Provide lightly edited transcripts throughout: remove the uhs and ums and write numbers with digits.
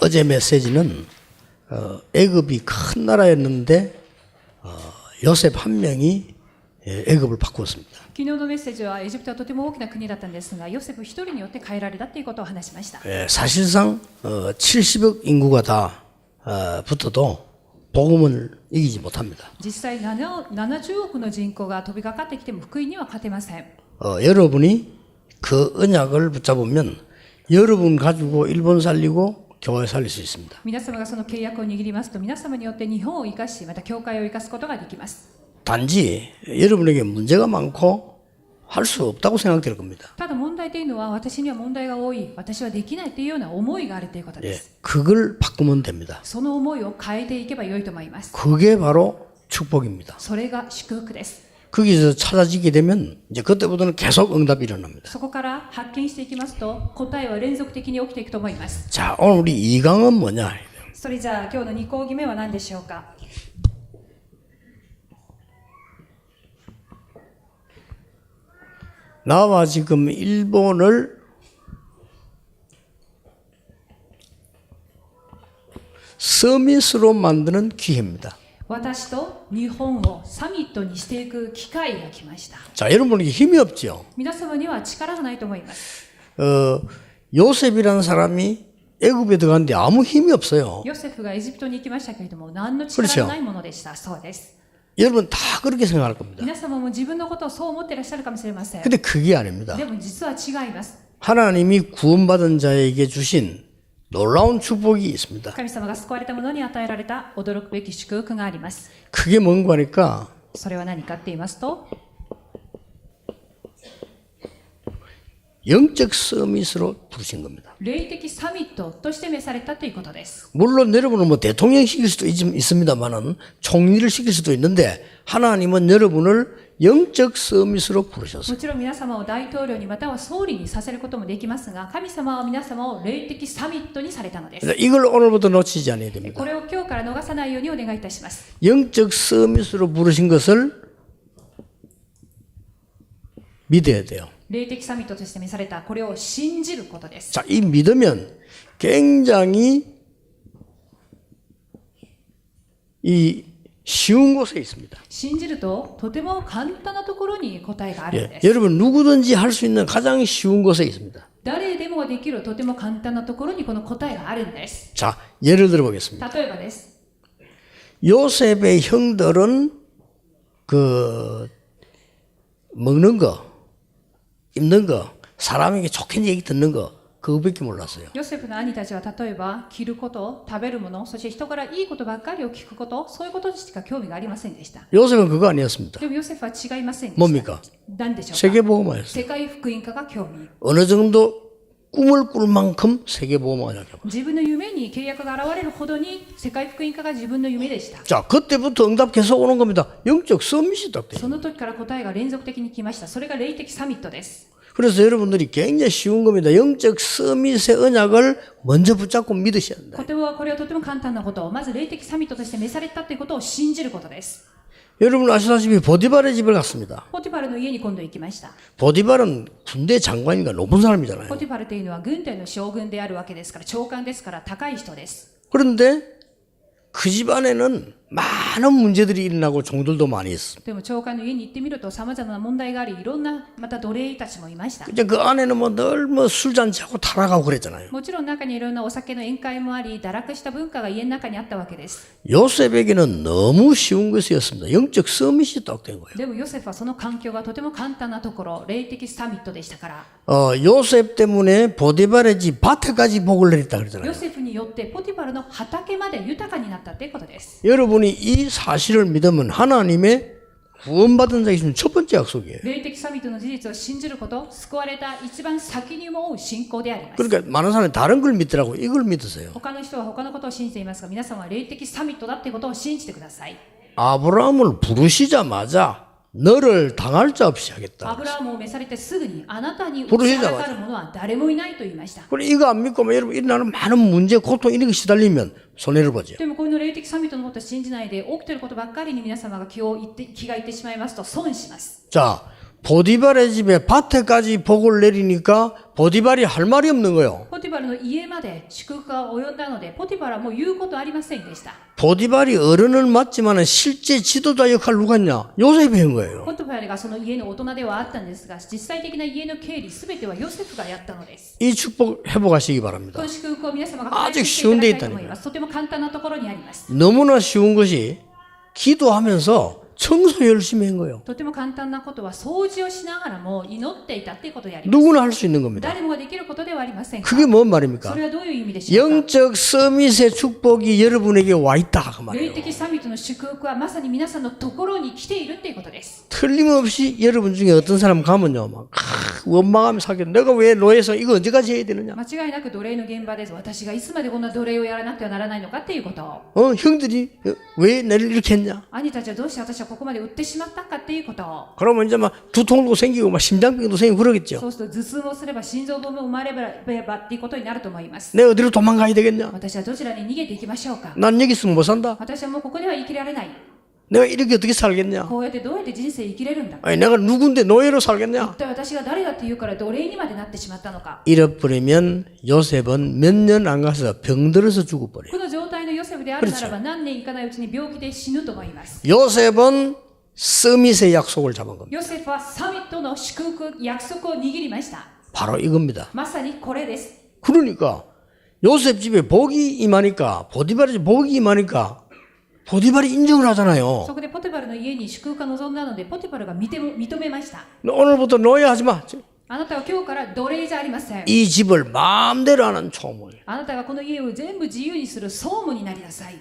어제 메시지는 애굽이 큰 나라였는데 요셉 한 명이 애굽을 바꾸었습니다. 昨日のメッセージはエジプトはとても大きな国だったんですが、ヨセフ一人によって変えられたということを話しました。 사실상 70억 인구가 다 붙어도 복음을 이기지 못합니다. 実際70億の人口が飛びかかってきても福音には勝てません。 여러분이 그 언약을 붙잡으면 여러분 가지고 일본 살리고 교회 살릴 수 있습니다. 皆様がその契約を握りますと、皆様によって日本を生かし、また教会を生かすことができます。 단지 여러분에게 문제가 많고 할 수 없다고 생각될 겁니다. ただ問題というのは、私には問題が多い、私はできないというような思いがあるということです。 그걸 바꾸면 됩니다. その思いを変えていけばよいと思います。 그게 바로 축복입니다. それが祝福です。 거기서 찾아지게 되면 이제 그때부터는 계속 응답이 일어납니다. そこから発見していきますと、答えは連続的に起きていくと思います。 자, 오늘 우리 2강은 뭐냐? それじゃあ今日の2講義目は何でしょうか。 나와 지금 일본을 서밋으로 만드는 기회입니다. 私と日本をサミットにしていく機会が来ました。 자, 여러분에게 힘이 없죠? 皆様には力がないと思います。 요셉이라는 사람이 애굽에 들어갔는데 아무 힘이 없어요. ヨセフがエジプトに行きましたけれども、何の力もないものでした。そうです。 여러분 다 그렇게 생각할 겁니다. 皆様も自分のことをそう思っていらっしゃるかもしれません。 근데 그게 아닙니다. でも実は違います。 하나님이 구원받은 자에게 주신 놀라운 축복이 있습니다. 神様が救われた者に与えられた驚くべき祝福があります。 그게 뭔가 하니까 それは何かって言いますと、 영적 서밋으로 부르신 겁니다. 霊的サミットとして召されたということです。 물론 여러분은 뭐 대통령 시킬 수도 있습니다만은 총리를 시킬 수도 있는데 하나님은 여러분을 영적 서밋으로 부르셨어요. もちろん皆様を大統領にまたは総理にさせることもできますが、神様は皆様を霊的サミットにされたのです。 이걸 오늘부터 놓치지 않아야 됩니다. これを今日から逃さないようにお願いいたします。 영적 서밋으로 부르신 것을 믿어야 돼요. 霊的サミットとして召されたこれを信じることです。 자, 이 믿으면 굉장히 이 쉬운 곳에 있습니다. 信じるととても簡単なところに答えがあるんです。 여러분 누구든지 할 수 있는 가장 쉬운 곳에 있습니다. 誰でもできるとても簡単なところにこの答えがあるんです。 자, 예를 들어 보겠습니다. 例えばです。 요셉의 형들은 그 먹는 거, 입는 거, 사람에게 좋게 얘기 듣는 거 그거밖에 몰랐어요. ヨセフの兄たちは例えば着ること、食べるもの、そして人からいいことばっかりを聞くこと、そういうことしか興味がありませんでした。 요셉은 그거 아니었습니다. でもヨセフは違いませんでした。 뭡니까? 何でしょうか。 세계복음화였어요. 世界福音化が興味。 어느 정도 꿈을 꿀 만큼 세계복음화였어요. 自分の夢に契約が現れるほどに世界福音化が自分の夢でした。 자, 그때부터 응답 계속 오는 겁니다. 영적 서밋이 딱 돼요. その時から答えが連続的に来ました。それが霊的サミットです。 그래서 여러분들이 굉장히 쉬운 겁니다. 영적 서밋의 언약을 먼저 붙잡고 믿으셔야 한다. これはとても簡単なことを、まず霊的サミットとして召されたということを信じることです。 여러분 아시다시피 보디발의 집을 갔습니다. ポティファルの家に今度行きました。 보디발은 군대 장관이니까 높은 사람이잖아요. ポティファルというのは軍隊の将軍であるわけですから、長官ですから高い人です。 그런데 그 집안에는 많은 문제들이 일어나고 종들도 많이 있습니다. でも長官の家に行ってみると様々な問題があり、いろんなまた奴隷たちもいました。 이제 그 안에는 뭐 늘 뭐 술잔치하고 타락하고 그랬잖아요. もちろん中にいろんなお酒の宴会もあり、堕落した文化が家の中にあったわけです。 요셉에게는 너무 쉬운 것이었습니다. 영적 서밋이 딱 된 거예요. でもヨセフはその環境がとても簡単なところ、霊的サミットでしたから、 요셉 때문에 보디발의 집 밭에까지 복을 내렸다 ヨ 그러잖아요. セフによってポティファルの畑まで豊かになったということです。 여러분이 이 사실을 믿으면 하나님의 구원받은 자에게 주는 첫 번째 약속이에요. 霊的サミットの事実を信じること、救われた一番先に思う信仰であります。 그러니까 많은 사람이 다른 걸 믿더라고. 이걸 믿으세요. 他の人は他のことを信じていますが、皆さんは霊的サミットだってことを信じてください。 아브라함을 부르시자마자 너를 당할 자 없이 ア 하겠다. ブラハムを召されてすぐにあなたに打ちはだかる者は誰もいないと言いました。 그래 이거 안 믿고 여러분 일어나는 많은 문제, 고통 이런 거 시달리면 손해를 보죠. でもこの霊的サミットのことを信じないで起きていることばっかりに皆様が気がいってしまいますと損します。 자, 보디발의 집에 밭에까지 복을 내리니까 보디발이 할 말이 없는 거예요. ポティファルの家まで祝福が及んだので、ポティファルはもう言うことありませんでした。 보디발이 어른은 맞지만 실제 지도자 역할 누가 했냐? 요셉이 한 거예요. ポティファルがその家の大人ではあったんですが、実際的な家の経理すべてはヨセフがやったのです。 이 축복 회복하시기 こ 바랍니다. の祝福を皆様が回 아직 復していただきたいと 쉬운데 思います。とても簡単なところにあります。 너무나 쉬운 것이 기도하면서 청소 열심히 한 거예요. とても簡単なことは掃除をしながらも祈っていたっていうことであります。 누구나 할 수 있는 겁니다. 誰もができることではありませんか。 그게 뭔 そ 말입니까? れはどういう意味でしょうか。 영적 서밋의 축복이 여러분에게 와 있다 그 霊 말이에요. 的サミットの祝福はまさに皆さんのところに来ているっていうことです。 틀림없이 여러분 중에 어떤 사람 가면요, 막 원망하며 사겨. 내가 왜 노예서 이거 언제까지 해야 되느냐? 間違いなく奴隷の現場です。私がいつまでこんな奴隷をやらなくてはならないのかっていうことを。 형들이 왜 나를 이렇게 했냐? 兄たちはどうして私はここまで売ってしまったかっていうことを。 그러면 이제 막 두통도 생기고 막 심장병도 생기고 그러겠죠. そうすると頭痛もすれば心臓病も生まれればっていうことになると思います。 내가 어디로 도망가야 되겠냐? 私はどちらに逃げていきましょうか。 난 여기 있으면 못 산다. 私はもうここでは生きられない。 내가 이렇게 어떻게 살겠냐? こうやってどうやって人生生きれるんだ。 아니, 내가 누군데 노예로 살겠냐? 一体私が誰だっていうから奴隷にまでなってしまったのか。 잃어버리면 요셉은 몇 년 안 가서 병들어서 죽어버려요. この状態のヨセフであるならば何年いかないうちに病気で死ぬと思います。 요셉은 서밋의 약속을 잡은 겁니다. ヨセフはサミットの祝福、約束を握りました。 바로 이겁니다. まさにこれです。 그러니까 요셉 집에 복이 임하니까 보디발의 집에 복이 임하니까 보디발이 인정을 하잖아요. そこでポティファルの家に祝福が望んだので、ポティファルが認めました。 오늘부터 노예하지 마. あなたは今日から奴隷じゃありません。 이 집을 마음대로 하는 총무. あなたがこの家を全部自由にする総務になりなさい。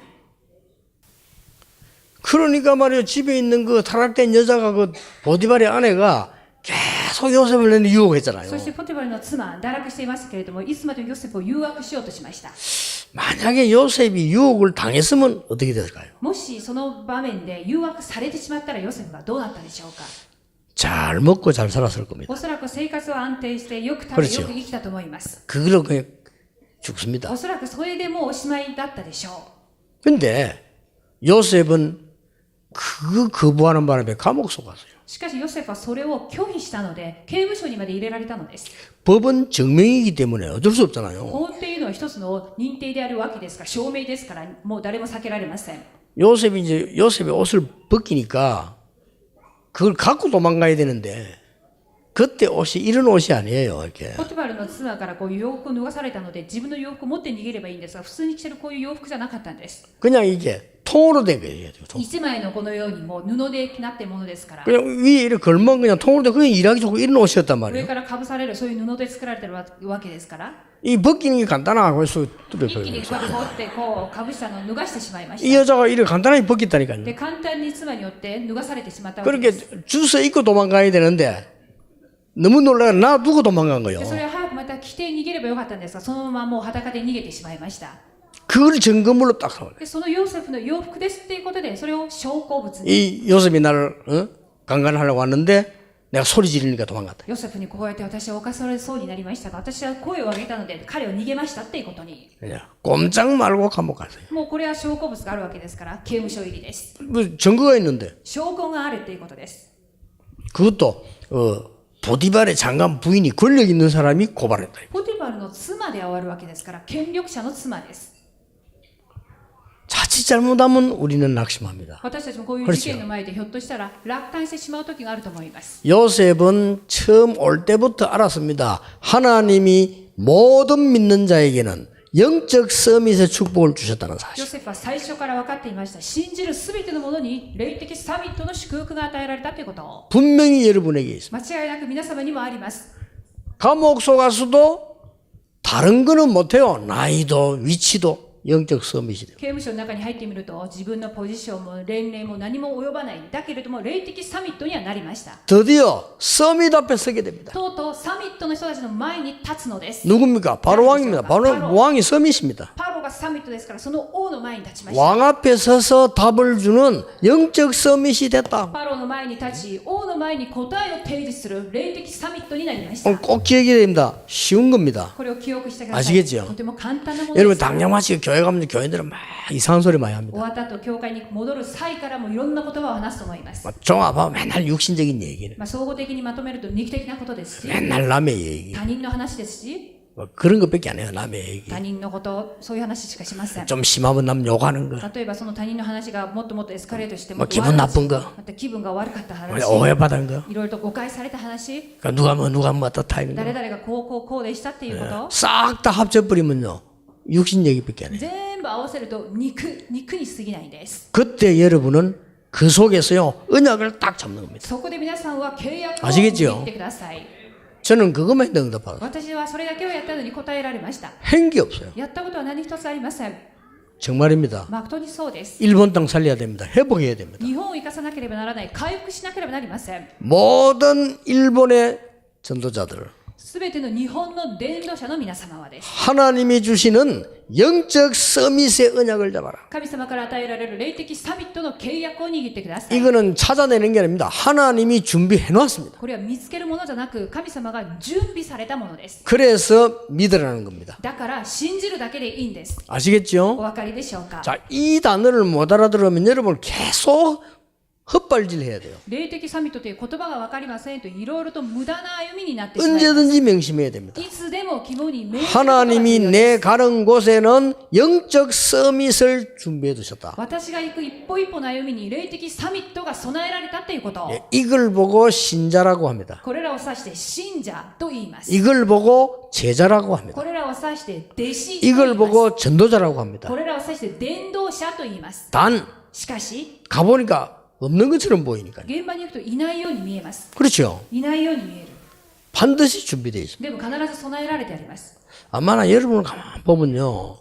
그러니까 말이에요. 집에 있는 그 타락된 여자가 그 보디발의 아내가 계속 요셉을 내는 유혹했잖아요. そしてポティファルの妻、堕落していますけれども、いつまでもヨセフを誘惑しようとしました。 만약에 요셉이 유혹을 당했으면 어떻게 될까요? もしその場面で誘惑されてしまったらヨセフはどうなったでしょうか。 잘 먹고 잘 살았을 겁니다. おそらく生活は安定してよく食べよく生きたと思います。 그걸로 그냥 죽습니다. おそらくそれでもうおしまいだったでしょ 근데 요셉은 그 거부하는 바람에 감옥 속았어요. う。しかしヨセフはそれを拒否したので刑務所にまで入れられたのです。 법은 증명이기 때문에 어쩔 수 없잖아요. 法っていうのは一つの認定であるわけですから、証明ですから、もう誰も避けられません。 요셉의 옷을 벗기니까 그걸 갖고 도망가야 되는데 그때 옷이 이런 옷이 아니에요. 이렇게. ポティファルの妻からこういう洋服を脱がされたので、自分の洋服を持って逃げればいいんですが、普通に着てるこういう洋服じゃなかったんです。 그냥 이게 통으로 된 거예요. 통. 一枚のこのようにもう布でなっているものですから、 그냥 위에 이렇게 걸면 그냥 통으로 돼. 그냥 일하기 좋고 이런 옷이었단 上 말이에요. からかぶされるそういう布で作られているわけですから、 이 벗기는 게 간단하고 해서 一気にこうやって持ってこうかぶしたのを脱がしてしまいま 이 した。 여자가 이렇게 간단하게 벗겼다니까요. で、簡単に妻によって脱がされてしまったわけ 그렇게 です。 주워 입고 도망가야 되는데 너무 놀라서 나 두고 도망간 거예요. でそれを早くまた着て逃げればよかったんですが、そのままもう裸で逃げてしまいました。 그걸 증거물로 딱 나와요. でそのヨセフの洋服ですっていうことで、それを証拠物に 이 요셉이 나를 강간하려고 왔는데 내가 소리 지르니까 도망갔다. ヨセフにこうやって私は犯されそうになりましたが、私は声を上げたので彼は逃げましたっていうことに、 그냥 꼼짝 말고 감옥 갔어요. もうこれは証拠物があるわけですから刑務所入りです。 뭐 증거가 있는데 証拠があるっていうことです。 그것도 보디발의 장관 부인이 권력 있는 사람이 고발했다. ポティファルの妻で終わるわけですから、権力者の妻です。 자칫 잘못하면 우리는 낙심합니다. 私たちもこういう事件の前でひょっとしたら落胆してしまう時があると思います。 요셉은 처음 올 때부터 알았습니다. 하나님이 모든 믿는 자에게는 영적 서밋의 축복을 주셨다는 ヨ 사실. セフは最初から分かっていました。信じるすべてのものに霊的サミットの祝福が与えられたということを。 분명히 여러분에게 있습니다. 間違いなく皆様にもあります。 감옥 속에서도 다른 거는 못해요. 나이도 위치도 영적 서밋이 돼요. 刑務所の中に入ってみると、自分のポジションも年齢も何も及ばない。だけれども霊的サミットにはなりました。 드디어 서밋 앞에 서게 됩니다. とうとうサミットの人たちの前に立つのです。 누굽니까? 바로 왕입니다. 바로 왕이 서밋입니다. パロがサミットですから、その王の前に立ちました。 왕 앞에 서서 답을 주는 영적 서밋이 됐다. パロの前に立ち、王の前に答えを提示する霊的サミットになりました。 꼭 기억해야 됩니다. 쉬운 겁니다. これを記憶してください。 아시겠죠? とても簡単なもの 여러분 です。 당장마치 교회 가면 교인들은 막 이상한 소리 많이 終 합니다. わった後、教会に戻る際からもいろんな言葉を話すと思います。 종합하면 맨날 육신적인 얘기를. 総合的にまとめると肉的なことですし、 맨날 남의 얘기. 他人の話ですし、 그런 것밖에 안 해요. 남의 얘기. 他人のこと、そういう話しかしません。 좀 심하면 남 욕하는 거. 例えばその他人の話がもっともっとエスカレートしても、 기분 나쁜 거. また気分が悪かった話、 오해받은 거. いろいろと誤解された話、 누가 뭐 어떻다 이런 거. 誰々がこうでしたっていうこと、 싹 다 합쳐버리면요. 육신 얘기밖에 안 해요. 全部合わせると肉に過ぎないんです。 그때 여러분은 그 속에서요. 언약을 딱 잡는 겁니다. そこで皆さんは契約を 아시겠죠? 握ってください。 저는 그것만 했는데 응답받았어요. 私はそれだけをやったのに答えられました。 행기 없어요. やったことは何一つありません。 정말입니다. 誠にそうです。 일본 땅 살려야 됩니다. 회복해야 됩니다. 日本を生かさなければならない、回復しなければなりません。 모든 일본의 전도자들 すべての日本の伝道者の皆様はです。 하나님이 주시는 영적 서밋의 언약을 잡아라. 神様から与えられる霊的サミットの契約を握ってください。 이거는 찾아내는 게 아닙니다. 하나님이 준비해 놓았습니다. これは見つけるものじゃなく、神様が準備されたものです。 그래서 믿으라는 겁니다. だから信じるだけでいいんです。お 아시겠죠? 分かりでしょうか。 자, 이 단어를 못 알아들으면 여러분 계속 헛발질 해야 돼요. 霊的サミットという言葉が分かりませんと、いろいろと無駄な歩みになってしまいます。 언제든지 명심해야 됩니다. いつでも肝に銘じることが重 하나님이 要 내 です。 가는 곳에는 영적 서밋을 준비해 두셨다. 私が行く一歩一歩の歩みに霊的サミットが備えられたということ。 이걸 보고 신자라고 합니다. これらを指して信者と言います。 이걸 보고 제자라고 합니다. これらを指して弟子と言い 이걸 ます。 보고 전도자라고 합니다. これらを指して伝道者と言います。 단 しかし、 가보니까 없는 것처럼 보이니까요. 現場に行くといないように見えます。 그렇죠. いないように見える。 반드시 준비되어 있습니다. でも必ず備えられてあります。 아마나 여러분을 가만 보면요.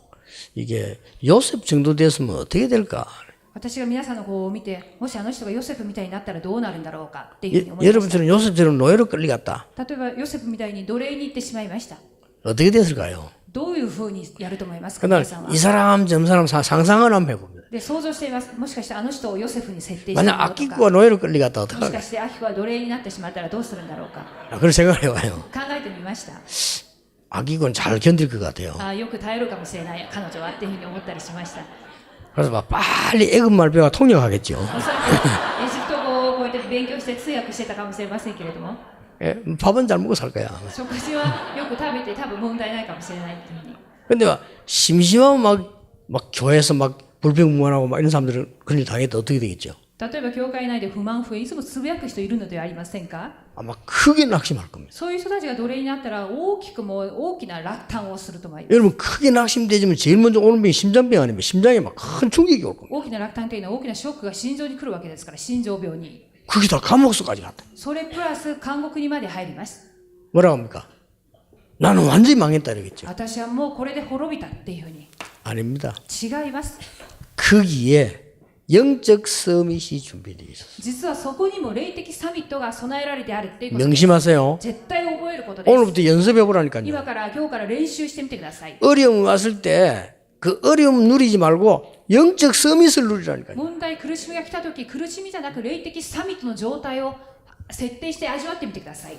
이게 요셉 정도 됐으면 어떻게 될까? 私が皆さんの方を見て、もしあの人がヨセフみたいになったらどうなるんだろうかっていうふうに思いました。 여러분처럼 요셉처럼 노예로 끌려갔다. 例えばヨセフみたいに奴隷に行ってしまいました。 어떻게 됐을까요? どういうふうにやると思いますか、 그날 皆さんは。 이 사람 저 사람 상상을 한번 해봅니다. で、想像しています。もしかしてあの人をヨセフに設定してい 만약 るのとか、 아끼고가 노예로 끌려갔다 もし 어떡할까? かしてアキコは奴隷になってしまったらどうするんだろうか。 그런 생각을 해봐요. 考えてみました。 아끼고는 잘 견딜 것 같아요. よく耐えるかもしれない彼女はっていうふうに思ったりしました。 그래서 막 빨리 애급말 배워 통역하겠죠. おそらくエジプト語をこうやって勉強して通訳してたかもしれませんけれども、 예, 밥은 잘 먹고 살 거야. 食事はよく食べて多分問題ないかもしれないっていうふうに。 근데 막 심심하면 막 교회에서 막 불평불만하고 막 이런 사람들은 그런 일 당했다 어떻게 되겠죠? 例えば教会内で不満不平いつもつぶやく人いるのではありませんか。 아마 크게 낙심할 겁니다. そういう人たちが奴隷になったら大きくもう大きな落胆をすると思います。 여러분 크게 낙심되지면 제일 먼저 오는 병이 심장병 아니면 심장에 막 큰 충격이 올 겁니다. 大きな落胆というのは大きなショックが心臓に来るわけですから、心臓病に。 그게 다 감옥서까지 갔다. それプラス監獄にまで入ります。 뭐라고 합니까? 나는 완전히 망했다 이러겠죠. 私はもうこれで滅びたっていうふうに。 아닙니다. 違います。 거기에 영적 서밋이 준비되어 있었어요. 実はそこにも霊的サミットが備えられてあるっていうことです。 명심하세요. 絶対覚えることです。 오늘부터 연습해 보라니까요. 今日から練習してみてください。 어려움 왔을 때 그 어려움 누리지 말고 영적 서밋을 누리라니까요. 問題、苦しみが来たとき、苦しみじゃなく霊的サミットの状態を設定して味わってみてください。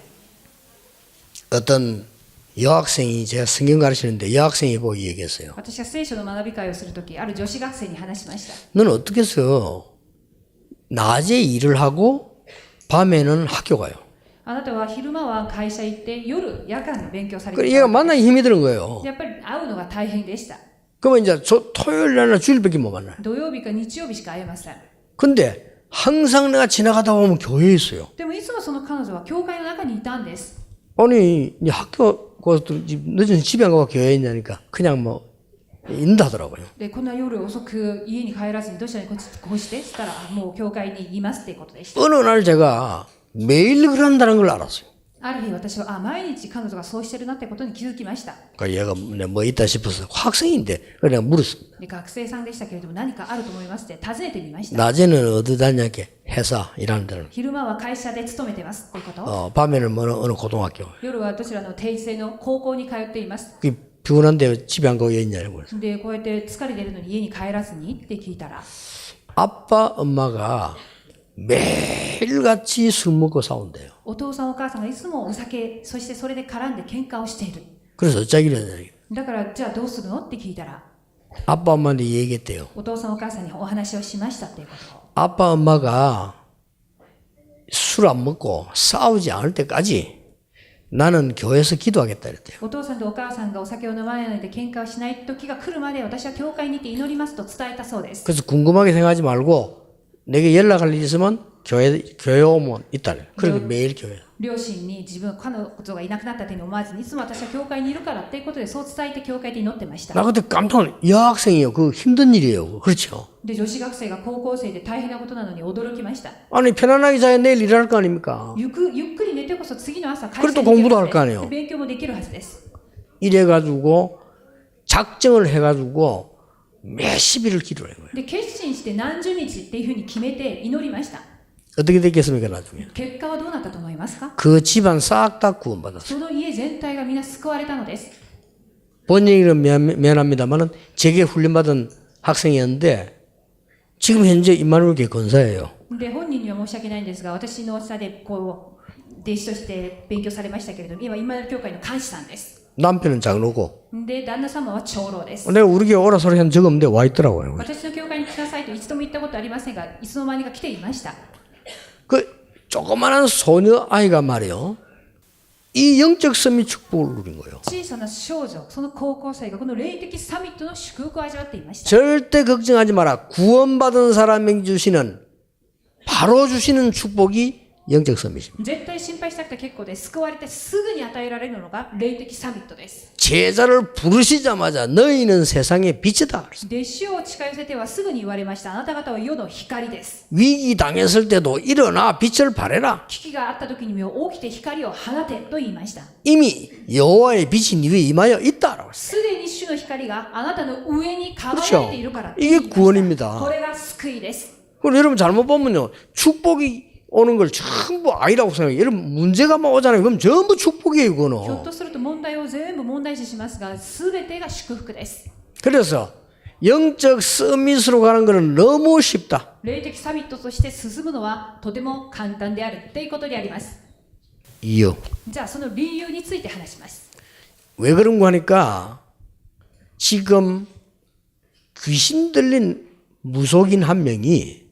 어떤 여학생이 제가 성경 가르치는데 여학생이 보고 얘기했어요. 私が聖書の学び会をするとき、ある女子学生に話しました。 너는 어떻게 해서 낮에 일을 하고 밤에는 학교 가요? あなたは昼間は会社行って夜夜間の勉強されて 그래 い 얘가 た。 만나기 힘이 드는 거예요. やっぱり会うのが大変でした。 그러면 이제 토요일 날이나 주일밖에 못 만나요. 土曜日か日曜日しか会えません。 근데 항상 내가 지나가다 보면 교회에 있어요. でもいつもその彼女は教会の中にいたんです。 아니 이제 학교 가서 늦은 집에 안 가고 교회에 있냐니까 그냥 뭐 있는다 하더라고요. で、こんな夜遅く家に帰らずにどちらにこうしてしたらもう教会にいますっていうことでした。 어느 날 제가 매일 그런다는 걸 알았어요. ある日私は毎日彼女がそうしてるなってことに気づきました。 그러니까 얘가 뭐 있다 싶어서 학생인데 그래 내가 물었습니다. で、学生さんでしたけれども何かあると思いますって尋ねてみました。 낮에는 어디 다녔게 회사 일하는 데는 昼間は会社で勤めてますっていうこと。 밤에는 어느 고등학교. 夜はどちらの定時制の高校に通っています。그 피곤한데 집에 안 가고 왜 있냐고. でこうやって疲れてるのに家に帰らずにって聞いたら 아빠 엄마가 매일같이 술 먹고 싸운대요. お父さんお母さんがいつもお酒そしてそれで絡んで喧嘩をしている 그래서 어쩌기로 했냐. だからじゃあどうするのって聞いたら 아빠 엄마한테 얘기했대요. お父さんお母さんにお話をしましたっていうことを 아빠 엄마가 술 안 먹고 싸우지 않을 때까지 나는 교회에서 기도하겠다 이랬대요. お父さんとお母さんがお酒を飲まないで喧嘩をしない時が来るまで私は教会に行って祈りますと伝えたそうです 그래서 궁금하게 생각하지 말고 내게 연락할 일 있으면 교회 오면 있다. 그러니까 매일 교회. 両親に自分彼女がいなくなった点に思わずにいつも私は教会にいるからっていうことでそう伝えて教会で祈ってました 나 그때 깜짝 여학생이요. 그 힘든 일이에요. 그렇죠. で女子学生が高校生で大変なことなのに驚きました 아니 편안하게 자야 내일 일할 거 아닙니까? ゆっくり寝てこそ次の朝会 그래도 社に行ける 공부도 は 할 ず 거 です 아니에요. 勉強もできるはずです 이래가지고 작정을 해가지고 몇십 일을 기도를 한 거예요. で決心して何十日っていうふうに決めて祈りました 어떻게 됐겠습니까 나중에? 結果はどうなったと思いますか 그 집안 싹 다 구원받았어요. その家全体が皆救われたのです 본인은 미안합니다만은 제게 훈련받은 학생이었는데 지금 현재 임마누엘 교회 권사예요. で本人には申し訳ないんですが私の下でこう弟子として勉強されましたけれども今今の教会の監視さんです 남편은 장로고. で旦那様は長老です 내가 우리 교회 오라 소리 한 적 없는데 와 있더라고요. 私の教会に来なさいと一度も言ったことありませんがいつの間にか来ていました 그 조그마한 소녀 아이가 말이요. 이 영적 선미 축복을 누린 거예요. 小さな少女その高校生がこの霊的サミットの祝福を味わっていました 절대 걱정하지 마라. 구원받은 사람에게 주시는 바로 주시는 축복이 영적 선미입니다. 絶対心配しなくて結構です救われてすぐに与えられるのが霊的サミットです 제자를 부르시자마자 너희는 세상의 빛이다. 弟子を近寄せてはすぐに言われましたあなた方は世の光です 위기 당했을 때도 일어나 빛을 발해라. 危機があった時にも起きて光を放てと言いました 이미 여호와의 빛이 네 위에 임하여 있다라고 했어요. すでに主の光があなたの上に輝いているからって 이게 言いました 구원입니다. これが救いです 그리고 여러분 잘못 보면요. 축복이 오는 걸 전부 아니라고 생각해요. 여러분 문제가 막 오잖아요. 그럼 전부 축복이에요. ひょっ 그거는. とすると問題を全部問題視しますが全てが祝福です 그래서 영적 서밋으로 가는 거는 너무 쉽다. 霊的サミットとして進むのはとても簡単であるということであります 이유. じゃあその理由について話します 왜 그런가 하니까 지금 귀신 들린 무속인 한 명이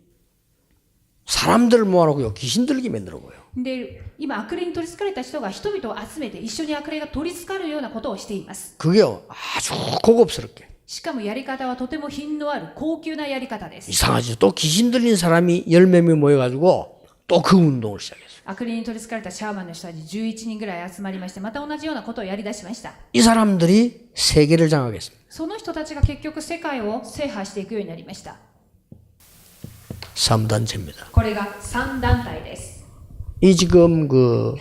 사람들을 모아놓고 귀신 들게 만들어 보여. で今悪霊に取り憑かれた人が人々を集めて一緒に悪霊が取り憑かるようなことをしています 그게 아주 고급스럽게. しかもやり方はとても品のある高級なやり方です 이상하죠. 또 귀신 들린 사람이 10명 모여가지고 또 그 운동을 시작했어요. 悪霊に取り憑かれたシャーマンの人たち11人ぐらい集まりましてまた同じようなことをやり出しました 이 사람들이 세계를 장악했습니다. その人たちが結局世界を制覇していくようになりました 3단체입니다. これが3団体です 이 지금 그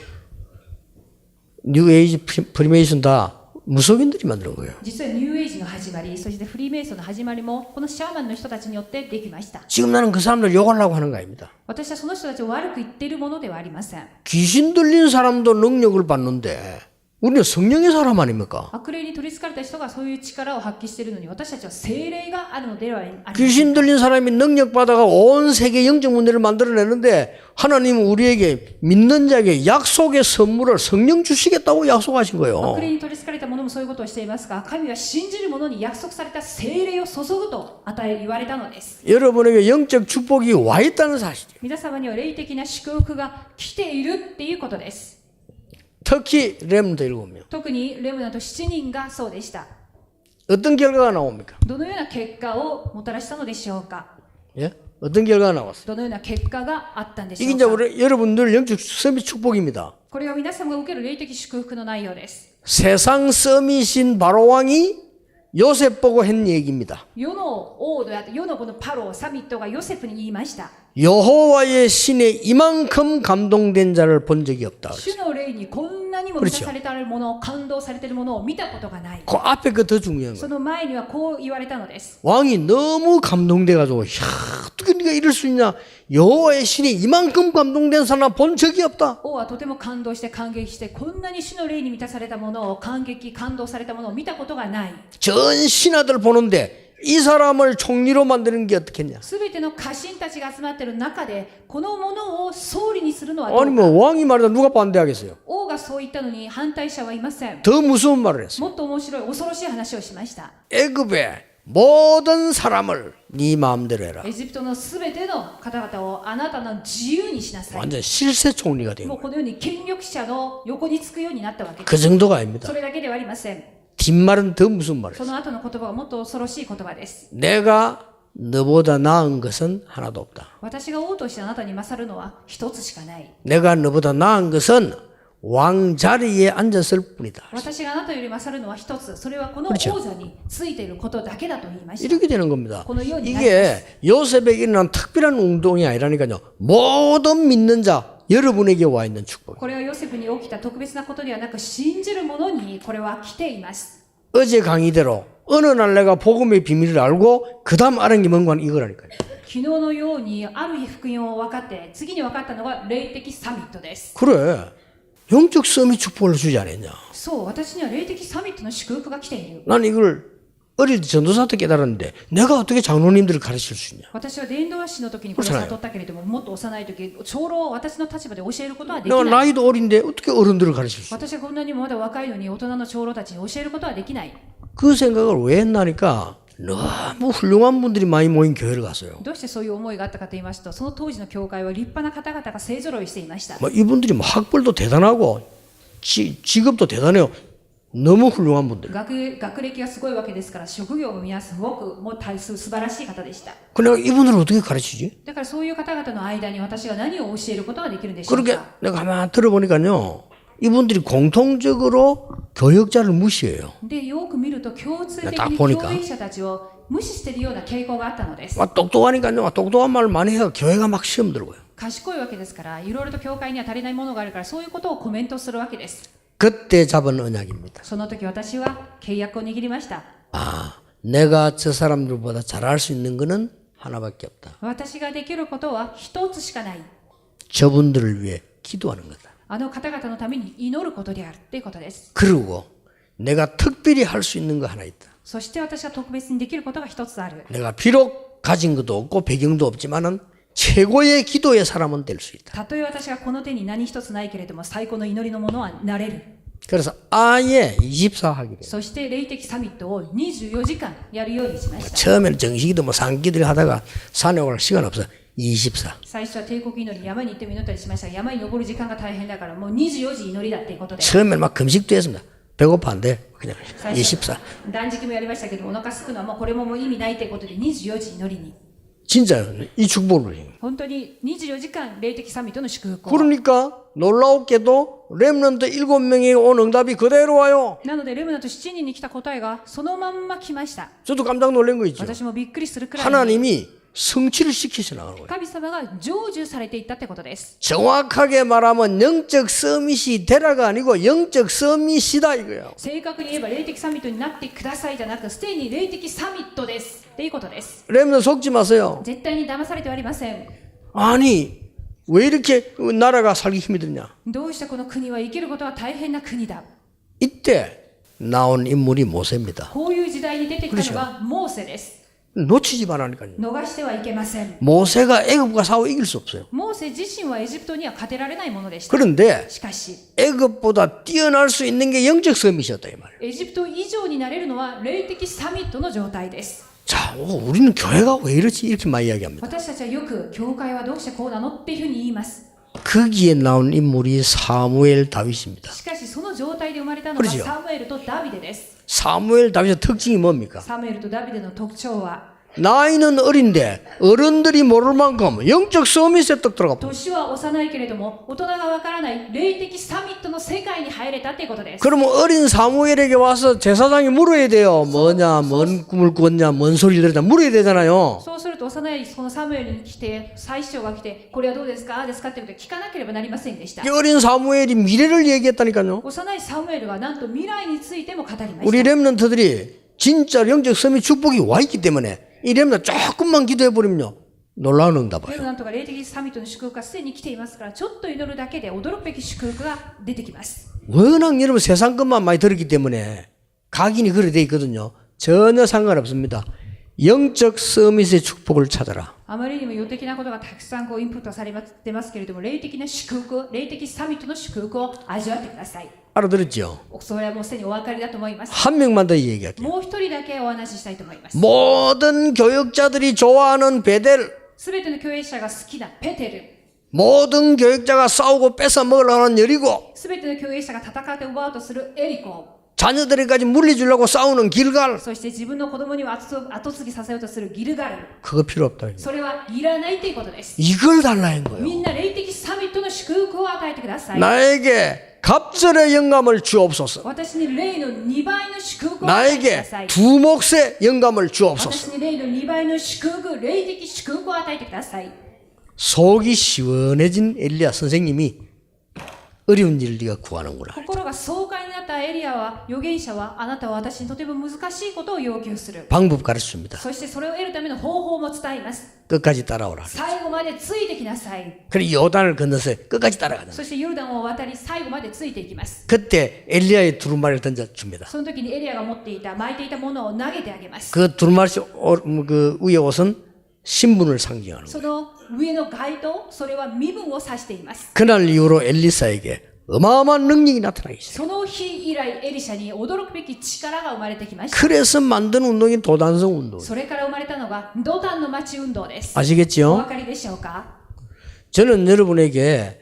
뉴에이지 프리메이션 다 무속인들이 만든 거예요. 実はニューエイジの始まりそしてフリーメイソンの始まりもこのシャーマンの人たちによってできました 지금 나는 그 사람들 욕하려고 하는 거 아닙니다. 私はその人たちを悪く言っているものではありません 귀신 들린 사람도 능력을 받는데 우리는 성령의 사람 아닙니까? 悪霊に取り憑かれた人がそういう力を発揮しているのに私たちは聖霊があるのではありません 귀신 들린 사람이 능력 받아가 온 세계 영적 문제를 만들어내는데 하나님은 우리에게 믿는 자에게 약속의 선물을 성령 주시겠다고 약속하신 거예요. 悪霊に取り憑かれた者もそういうことをしていますが神は信じる者に約束された聖霊を注ぐと言われたのです 여러분에게 영적 축복이 와 있다는 사실이에요. 皆様には霊的な祝福が来ているっていうことです 특히 렘넌트 7명. 特にレムナント7人がそうでした 어떤 결과가 나옵니까? どのような結果をもたらしたのでしょうか 예? 어떤 결과가 나왔어요? どのような結果があったんでしょ 이게 이제 うか 우리 여러분들 영적 서밋 축복입니다. これが皆様が受ける霊的祝福の内容です 세상 서밋인 바로 왕이 요셉 보고 한 얘기입니다. 世の王であって世のこのパロサミットがヨセフに言いました 여호와의 신에 이만큼 감동된 자를 본 적이 없다. 主の霊にこんなにも満たされているもの、感動されているものを見たことがない。 그 앞에 그 더 중요한 そ 거예요. の前にはこう言われたのです。 왕이 너무 감동돼가지고 야 어떻게 네가 이럴 수 있냐. 여호와의 신이 이만큼 감동된 사람 본 적이 없다. 王はとても感動して感激して、こんなに主の霊に満たされたものを感動されたものを見たことがない。 전 신하들 보는데 이 사람을 총리로 만드는 게 어떻겠냐. すべての家臣たちが集まっている中で、このものを総理にするのはどう 아니 か。 뭐 왕이 말해도 누가 반대하겠어요. 王がそう言ったのに反対者はいません。 더 무서운 말을 했어요. もっと面白い、恐ろしい話をしました。 애굽의 모든 사람을 네 마음대로 해라. エジプトのすべての方々をあなたの自由にしなさい。 완전 실세 총리가 된 もう 거예요. このように権力者の横につくようになったわけです。 그 정도가 아닙니다. それだけではありません。 뒷말은 더 무슨 말이에요. その後の言葉はもっと恐ろしい言葉です。 내가 너보다 나은 것은 하나도 없다. 私が王としてあなたに勝るのは一つしかない。 내가 너보다 나은 것은 왕 자리에 앉았을 뿐이다. 私があなたより勝るのは一つ。それはこの王座についていることだけだと言いました。 이렇게 되는 겁니다. このように 이게 요셉에게 일어난 특별한 운동이 아니라니까요. 모든 믿는 자 여러분에게 와 있는 축복. これはヨセフに起きた特別なことではなく、信じる者にこれは来ています。 어제 강의대로 어느 날 내가 복음의 비밀을 알고 그 다음 알은 게 뭔가 이거라니까요. 昨日のようにある日福音を分かって、次に分かったのが霊的サミットです。 그래. 영적 섬이 축복을 주지 않았냐. そう、私には霊的サミットの祝福が来ている。 난 이걸 어릴 때 전도사 때 깨달았는데 내가 어떻게 장로님들을 가르칠 수 있냐. 私は伝道師の時にこれを悟ったけれども、もっと幼い時、長老を私の立場で教えることはでき 내가 ない。 나이도 어린데 어떻게 어른들을 가르칠 수 있냐. 私はこんなにもまだ若いのに大人の長老たちに教えることはできない。 그 생각을 왜 했나니까 너무 훌륭한 분들이 많이 모인 교회를 갔어요. どうしてそういう思いがあったかと言いますと、その当時の教会は立派な方々が勢ぞろいしていました。 뭐 이분들이 뭐 학벌도 대단하고 직업도 대단해요. 너무 훌륭한 분들. 学歴がすごいわけですから、職業も皆すごくもう大数素晴らしい方でした。 그 내가 이분들을 어떻게 가르치지? だからそういう方々の間に私が何を教えることができるんでしょう 그렇게 か。 내가 가만 들어보니까요. 이분들이 공통적으로 교역자를 무시해요. で、よく見ると共通的 딱 に 보니까 教育者たちを無視しているような傾向があったのです。 똑똑하니까요. 똑똑한 말을 많이 해요. 교회가 막 시험 들고요. 賢いわけですから、いろいろと教会には足りないものがあるから、そういうことをコメントするわけです。 그때 잡은 언약입니다. その時私は契約を握りました。 아, 내가 저 사람들보다 잘할 수 있는 거는 하나밖에 없다. 私ができることは一つしかない。 저분들을 위해 기도하는 거다. あの方々のために祈ることであるということです。 그리고 내가 특별히 할 수 있는 거 하나 있다. そして私は特別にできることが一つある。 내가 비록 가진 것도 없고 배경도 없지만은 최고의 기도의 사람은 될 수 있다. たとえ私がこの手に何一つないけれども、最高の祈りのものはなれる。 그래서 아예 24 하기로 했어요. そして霊的サミットを24時間やるようにしました。 처음에는 정식이도 뭐 산기들 하다가 산에 올 시간 없어. 24. 最初は帝国祈り、山に行っても祈ったりしましたが、山に登る時間が大変だからもう24時祈りだっていうことで、 처음에는 막 금식도 했습니다. 배고파 안 돼. 그냥 最初 24. 断食もやりましたけど、お腹すくのはもうこれももう意味ないってことで24時祈りに、 진짜 이 축복을. 本当に24時間霊的サミットの祝福を。 그러니까 놀라웠게도 렘넌트 7명이 온 응답이 그대로 와요. なのでレムナント7人に来た答えがそのまんま来ました。 저도 깜짝 놀란 거 있죠. 私もびっくりするくらいに 하나님이 성취를 시키셔 나가는 거예요. 神様が成就されていったってことです。 정확하게 말하면 영적 서밋이 되라가 아니고 영적 서밋이다 이거예요. 正確に言えば霊的サミットになってくださいじゃなく、すでに霊的サミットですっていうことです。 렘넌트 속지 마세요. 絶対に騙されてはありません。 아니 왜 이렇게 나라가 살기 힘이 드냐. どうしてこの国は生きることが大変な国だ。 이때 나온 인물이 모세입니다. こういう時代に出てきたのがモーセです。 놓치지 말라니까요. 逃してはいけません。 모세가 애굽과 싸워 이길 수 없어요. モーセ自身はエジプトには勝てられないものでした。 그런데 しかし 애굽보다 뛰어날 수 있는 게 영적 서밋이었다 이 말이에요. エジプト以上になれるのは霊的サミットの状態です。 자, 우리는 교회가 왜 이러지 이렇게 많이 이야기합니다. 私たちはよく教会はどうしてこうなのっていうふうに言います。 거기에 나온 인물이 사무엘 다윗입니다. しかしその状態で生まれたのがサムエルとダビデです。 사무엘 다윗의 특징이 뭡니까? サムエルとダビデの特徴は 나이는 어린데 어른들이 모를 만큼 영적 서밋에 떡 들어가. 年は幼いけれども大人がわからない霊的サミットの世界に入れたっていうことです。 그러면 어린 사무엘에게 와서 제사장이 물어야 돼요. 뭐냐, 뭔 꿈을 꿨냐, 뭔 소리를 들었냐 물어야 되잖아요. そうすると幼いそのサムエルに来て祭司長が来てこれはどうですかですかってことを聞かなければなりませんでした。 이 어린 사무엘이 미래를 얘기했다니까요. 幼いサムエルがなんと未来についても語りまし 우리 た。 렘넌트들이 진짜 영적 서밋 축복이 와 있기 때문에 이 렘넌트 조금만 기도해 버리면요 놀라운 응답 で 와요. もなんとか霊的サミットの祝福がすでに来ていますからちょっと祈るだけで驚くべき祝福が出てきます。 워낙 여러분 세상 것만 많이 들었기 때문에 각인이 그래 돼 있거든요. 전혀 상관없습니다. 영적 서밋의 축복을 찾아라. あまりにも予的なことがたくさんインプットされてますけれども霊的な祝福、霊的サミットの祝福を味わってください。 알아들었죠? それはもうすでにお分かりだと思います。 한 명만 더 얘기할게요. もう一人だけお話ししたいと思います。 모든 교역자들이 좋아하는 베델, すべての教営者が好きなペテル、 모든 교역자가 싸우고 뺏어 먹으려고 하는 여리고, すべての教営者が戦って奪おうとするエリコ、 자녀들에게까지 물려주려고 싸우는 길갈, そして自分の子供には後継ぎさせようとするギルガル、 그거 필요 없다. それはいらないということです。 이걸 달라는 거예요. みんな霊的サミットの祝福を与えてください。 나에게 갑절의 영감을 주옵소서. 私に霊の2倍の祝福を与えてくだ 나에게 さい。 두 몫의 영감을 주옵소서. 私に霊の2倍の祝福、霊的祝福を与えてください。 속이 시원해진 엘리야 선생님이 어려운 일을 네가 구하는구나. 心が爽快になったエリアは、預言者はあなたは私にとても難しいことを要求する。 방법 가르쳐줍니다. そしてそれを得るための方法も伝えます。 끝까지 따라오라. 最後までついてきなさい。 그래 요단을 건너서 끝까지 따라가는. そしてヨルダンを渡り最後までついていきます。 그때 엘리야의 두루마리를 던져줍니다. その時にエリアが持っていた巻いていたものを投げてあげます。 그 두루마리 그 위에 옷은 신분을 상징하는 거예요. その上の街灯、それは身分を指しています。 그날 이후로 엘리사에게 어마어마한 능력이 나타나기 시작. その日以来エリシャに驚くべき力が生まれてきました。 그래서 만든 운동이 도단성 운동. それから生まれたのがドタンの町運動です。お 아시겠죠? 分かりでしょうか？ 저는 여러분에게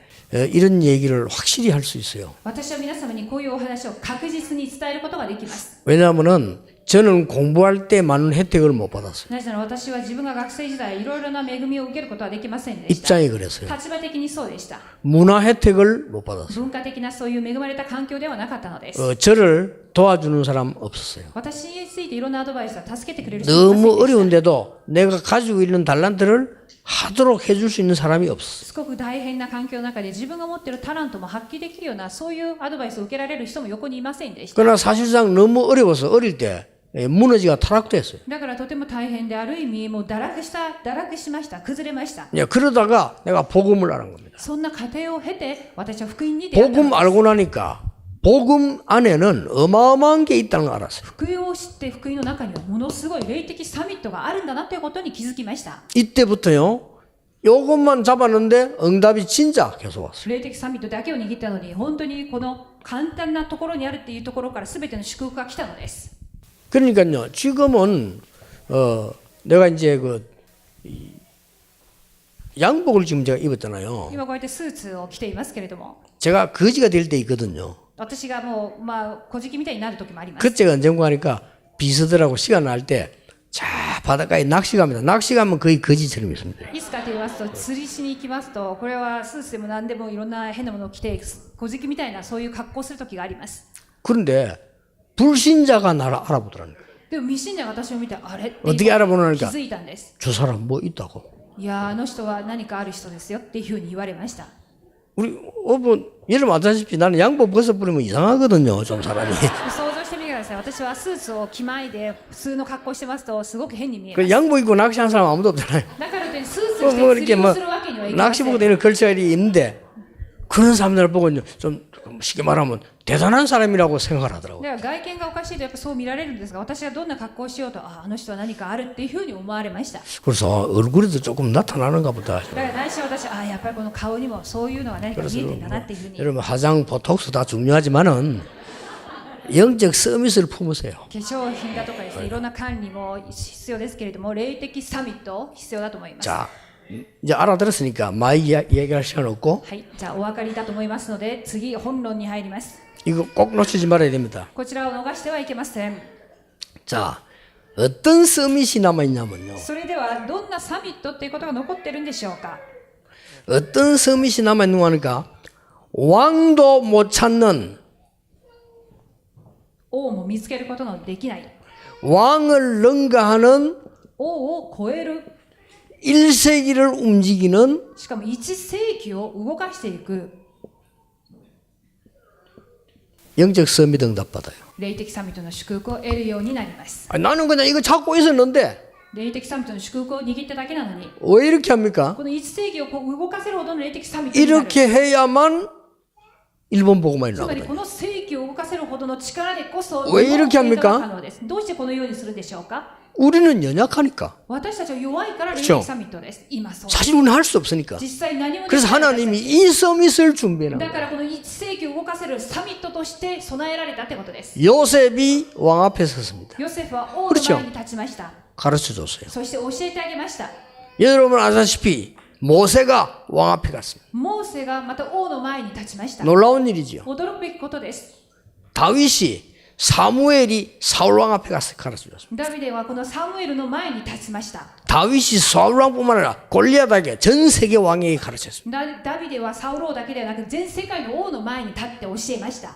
이런 얘기를 확실히 할 수 있어요. 私は皆様にこういうお話を確実に伝えることができます。 왜냐하면은 저는 공부할 때 많은 혜택을 못 받았어요. なぜなら私は自分が学生時代いろいろな恵みを受けることはできませんでした。 입장이 그랬어요. 立場的にそうでした。 문화 혜택을 못 받았어요. 文化的なそういう恵まれた環境ではなかったのです。 저를 도와주는 사람 없었어요. 私についていろんなアドバイスを助けてくれる人はいません 너무 でした。 어려운데도 내가 가지고 있는 달란트를 하도록 해줄 수 있는 사람이 없었어요. すごく大変な環境の中で自分が持っているタラントも発揮できるようなそういうアドバイスを受けられる人も横にいませんでした。 그러나 사실상 너무 어려워서 어릴 때 무너지가 타락됐어요. だからとても大変である意味もう堕落しました。崩れました。 그러다가 내가 복음을 알은 겁니다. そんな過程を経て私は福音に出会ったの 복음 です。 알고 나니까 복음 안에는 어마어마한 게 있다는 걸 알았어요. 福音を知って福音の中にはものすごい霊的サミットがあるんだなということに気づきました。 이때부터요. 요것만 잡았는데 응답이 진짜 계속 왔어요. 霊的サミットだけを握ったのに本当にこの簡単なところにあるっていうところから全ての祝福が来たのです。 그러니까요. 지금은 내가 이제 양복을 지금 제가 입었잖아요. 今こうやってスーツを着ていますけれども 제가 거지가 될 때 있거든요. 私がもう小じきみたいになる時もあります。 그때가 언젠가 하니까 비서들하고 시간 날 때 자 바닷가에 낚시 갑니다. 낚시 가면 거의 거지처럼 있습니다. いつかと言いますと釣りしに行きますとこれはスーツでも何でもいろんな変なものを着て小じきみたいなそういう格好をする時があります。 그런데 불신자가 나를 알아보더라는 거예요. でも未信者が私を見てあれって 어떻게 気 알아보느니까 づいたんです。 저 사람 뭐 있다고. いやあの人は何かある人ですよっていうふうに言われました。 우리 여러분 아다시피 나는 양복 벗어버리면 이상하거든요. 좀 사람이. 想像してみてください。私はスーツを着まいで普通の格好してますとすごく変に見えま 그 す。 양복 입고 낚시하는 사람 아무도 없잖아요. だからといってスーツを着 뭐 て釣 이렇게 り 뭐 をするわけにはいきませ 낚시복도 ん。 이런 걸쳐일이 있는데 그런 사람들을 보고 좀 쉽게 말하면 대단한 사람이라고 생각을 하더라고요. だから外見がおかしいとやっぱそう見られるんですが、私がどんな格好をしようとあの人は何かあるっていうふうに思われました。 그래서 얼굴에도 조금 나타나는가 보다. だから内心私やっぱりこの顔にもそういうのが何か見えてんだなっていうふうに。 여러분 화장, 보톡스 다 중요하지만은 영적 서밋을 품으세요. 化粧品だとかですね、いろんな管理も必要ですけれども、霊的サミット必要だと思います。 자, 이제 알아들었으니까 많이 얘기할 시간 없고 はい、じゃあお分かりだと思いますので、次本論に入ります。 이거 꼭 놓치지 말아야 됩니다. こちらを逃してはいけません。 자, 어떤 서밋이 남아있냐면요. それではどんなサミットっていうことが残ってるんでしょうか。 어떤 서밋이 남아있는 거 하니까 왕도 못 찾는 王も見つけることのできない、 왕을 능가하는 王を超える、 1세기를 움직이는 しかも1世紀を動かしていく 영적 서밋 응답받아요. 霊的サミットの祝福を得るようになります。 나는 그냥 이거 찾고 있었는데 霊的サミットの祝福を握っただけなのに、 왜 이렇게 합니까? この1世紀をこう動かせるほどの霊的サミットになる。 이렇게 해야만 일본 복음만이 つまり 나거든요. この世紀を動かせるほどの力でこそ 왜 이렇게 日本の伝道 합니까? が可能です。どうしてこのようにするでしょうか。 우리는 연약하니까. 私たちは弱いから霊 그렇죠 的サミットです。今そう。 사실 우리는 할 수 없으니까. 実際何もでき 그래서 ない私たち 하나님이 이 서밋을 준비해 だ 놨어요. からこの1世紀を動かせるサミットとして備えられたってことです。 요셉이 왕 앞에 섰습니다. ヨセフは王の前に立ちました。 가르쳐 줬어요. そして教えてあげました。 여러분 아시다시피 모세가 왕 앞에 갔습니다. モーセがまた王の前に立ちました。 놀라운 일이죠. 驚くべきことです。 다윗이 사무엘이 사울 왕 앞에 가서 가르쳐 줬습니다. ダビデはこのサムエルの前に立ちました。 다윗이 사울 왕뿐만 아니라 골리앗에게 전 세계 왕에게 가르쳤습니다. ダビデはサウロ王だけではなく全世界の王の前に立って教えました。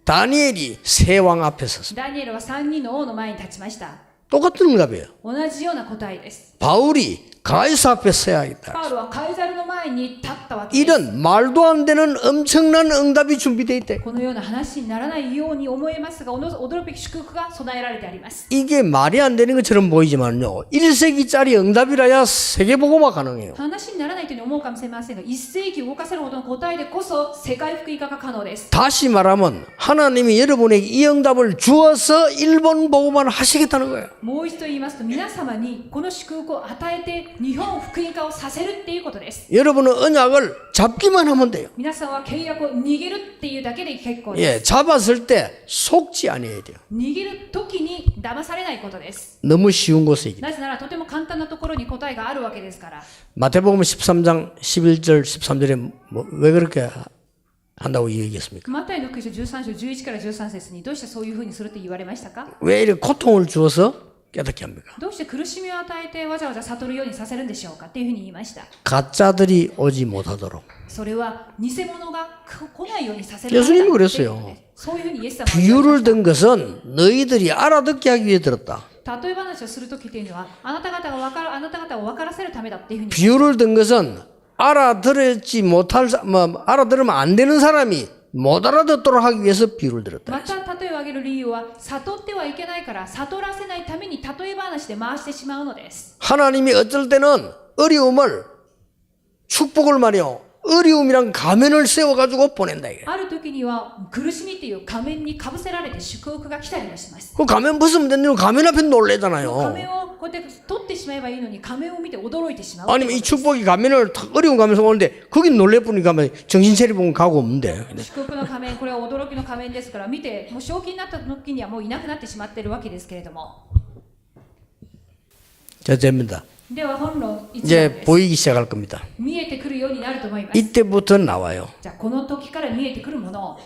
다니엘이 세 왕 앞에 섰습니다. ダニエルは3人の王の前に立ちました。 똑같은 응답이에요. 同じような答えです。 바울이 가이사 앞에 서야겠다. パウロはカイザルの前に立ったわけです。 이런 말도 안 되는 엄청난 응답이 준비되어 있대. このような話にならないように思えますが、驚くべき祝福が備えられてあります。 이게 말이 안 되는 것처럼 보이지만요. 1세기짜리 응답이라야 세계복음화 가능해요. 話にならないというふうに思うかもしれませんが、1世紀を動かせるほどの答えでこそ世界福音化が可能です。 다시 말하면 하나님이 여러분에게 이 응답을 주어서 일본 복음화를 하시겠다는 거예요. もう一度言いますと、皆様にこの祝福を与えて日本福音化をさせるっていうことです。 여러분은 언약을 잡기만 하면 돼요. 皆さんは契約を握るっていうだけで結構です。 예, 잡았을 때 속지 아니어야 돼요. 握る時に騙されないことです。 너무 쉬운 곳에 있기. なぜならとても簡単なところに答えがあるわけですから。 마태복음 13장 11절 13절에 왜 그렇게 한다고 얘기했습니까? マタイの福音書13章11から13節にどうしてそういうふうにするって言われましたか。 왜 이렇게 고통을 주어서 깨닫게 합니까? どうして苦しみを与えてわざわざ悟るようにさせるんでしょうかっていうふうに言いました。 가짜들이 오지 못하도록. それは偽物が来ないようにさせる 예수님이 ためだ 그랬어요. そういうふうにイエス様は言われま 비유를 した。 든 것은 너희들이 알아듣게 하기 위해 들었다. 例え話をするときっていうのはあなた方を分からせるためだっていうふうに。 비유를 든 것은 알아들지 못할 알아들으면 안 되는 사람이 못 알아듣도록 하기 위해서 비유를 들었다. また例えを挙げる理由は悟ってはいけないから悟らせないために例え話で回してしまうのです。 하나님이 어쩔 때는 어려움을 축복을 말이요. 어려움이란 가면을 세워가지고 보낸다 이게. ある時には苦しみっていう仮面にかぶせられて祝福が来たりもします。 그 가면 벗으면 되는 가면 앞에 仮 놀래잖아요. 面をこうやって取ってしまえばいいのに仮面を見て驚いてしまう。 아니면 이 축복이 가면을 어려운 가면서 오는데 거긴 놀래 보니까 정신 차려보면 가고 없는데. 祝福の仮面、これは驚きの仮面ですから見てもう正気になった時にはもういなくなってしまっているわけですけれども。 자, 됩니다. では本論1番 이제 です。 보이기 시작할 겁니다. 見えてくるようになると思います。 이때부터 나와요. じゃあこの時から見えてくるもの、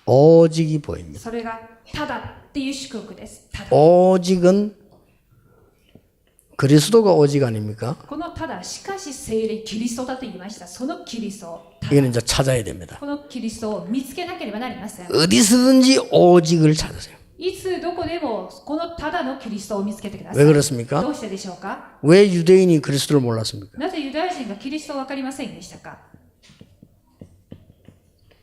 오직이 보입니다. それがただっていう祝福です。ただ。 오직은 그리스도가 오직 아닙니까? このただ、しかし聖霊キリストだと言いました。そのキリスト、 이거는 이제 찾아야 됩니다. このキリストを見つけなければなりません。 어디서든지 오직을 찾으세요. いつどこでもこのただのキリストを見つけてくださ 왜 い。 그렇습니까? どうしてでしょうか。 왜 유대인이 그리스도를 몰랐습니까? なぜユダヤ人がキリストを分かりませんでしたか。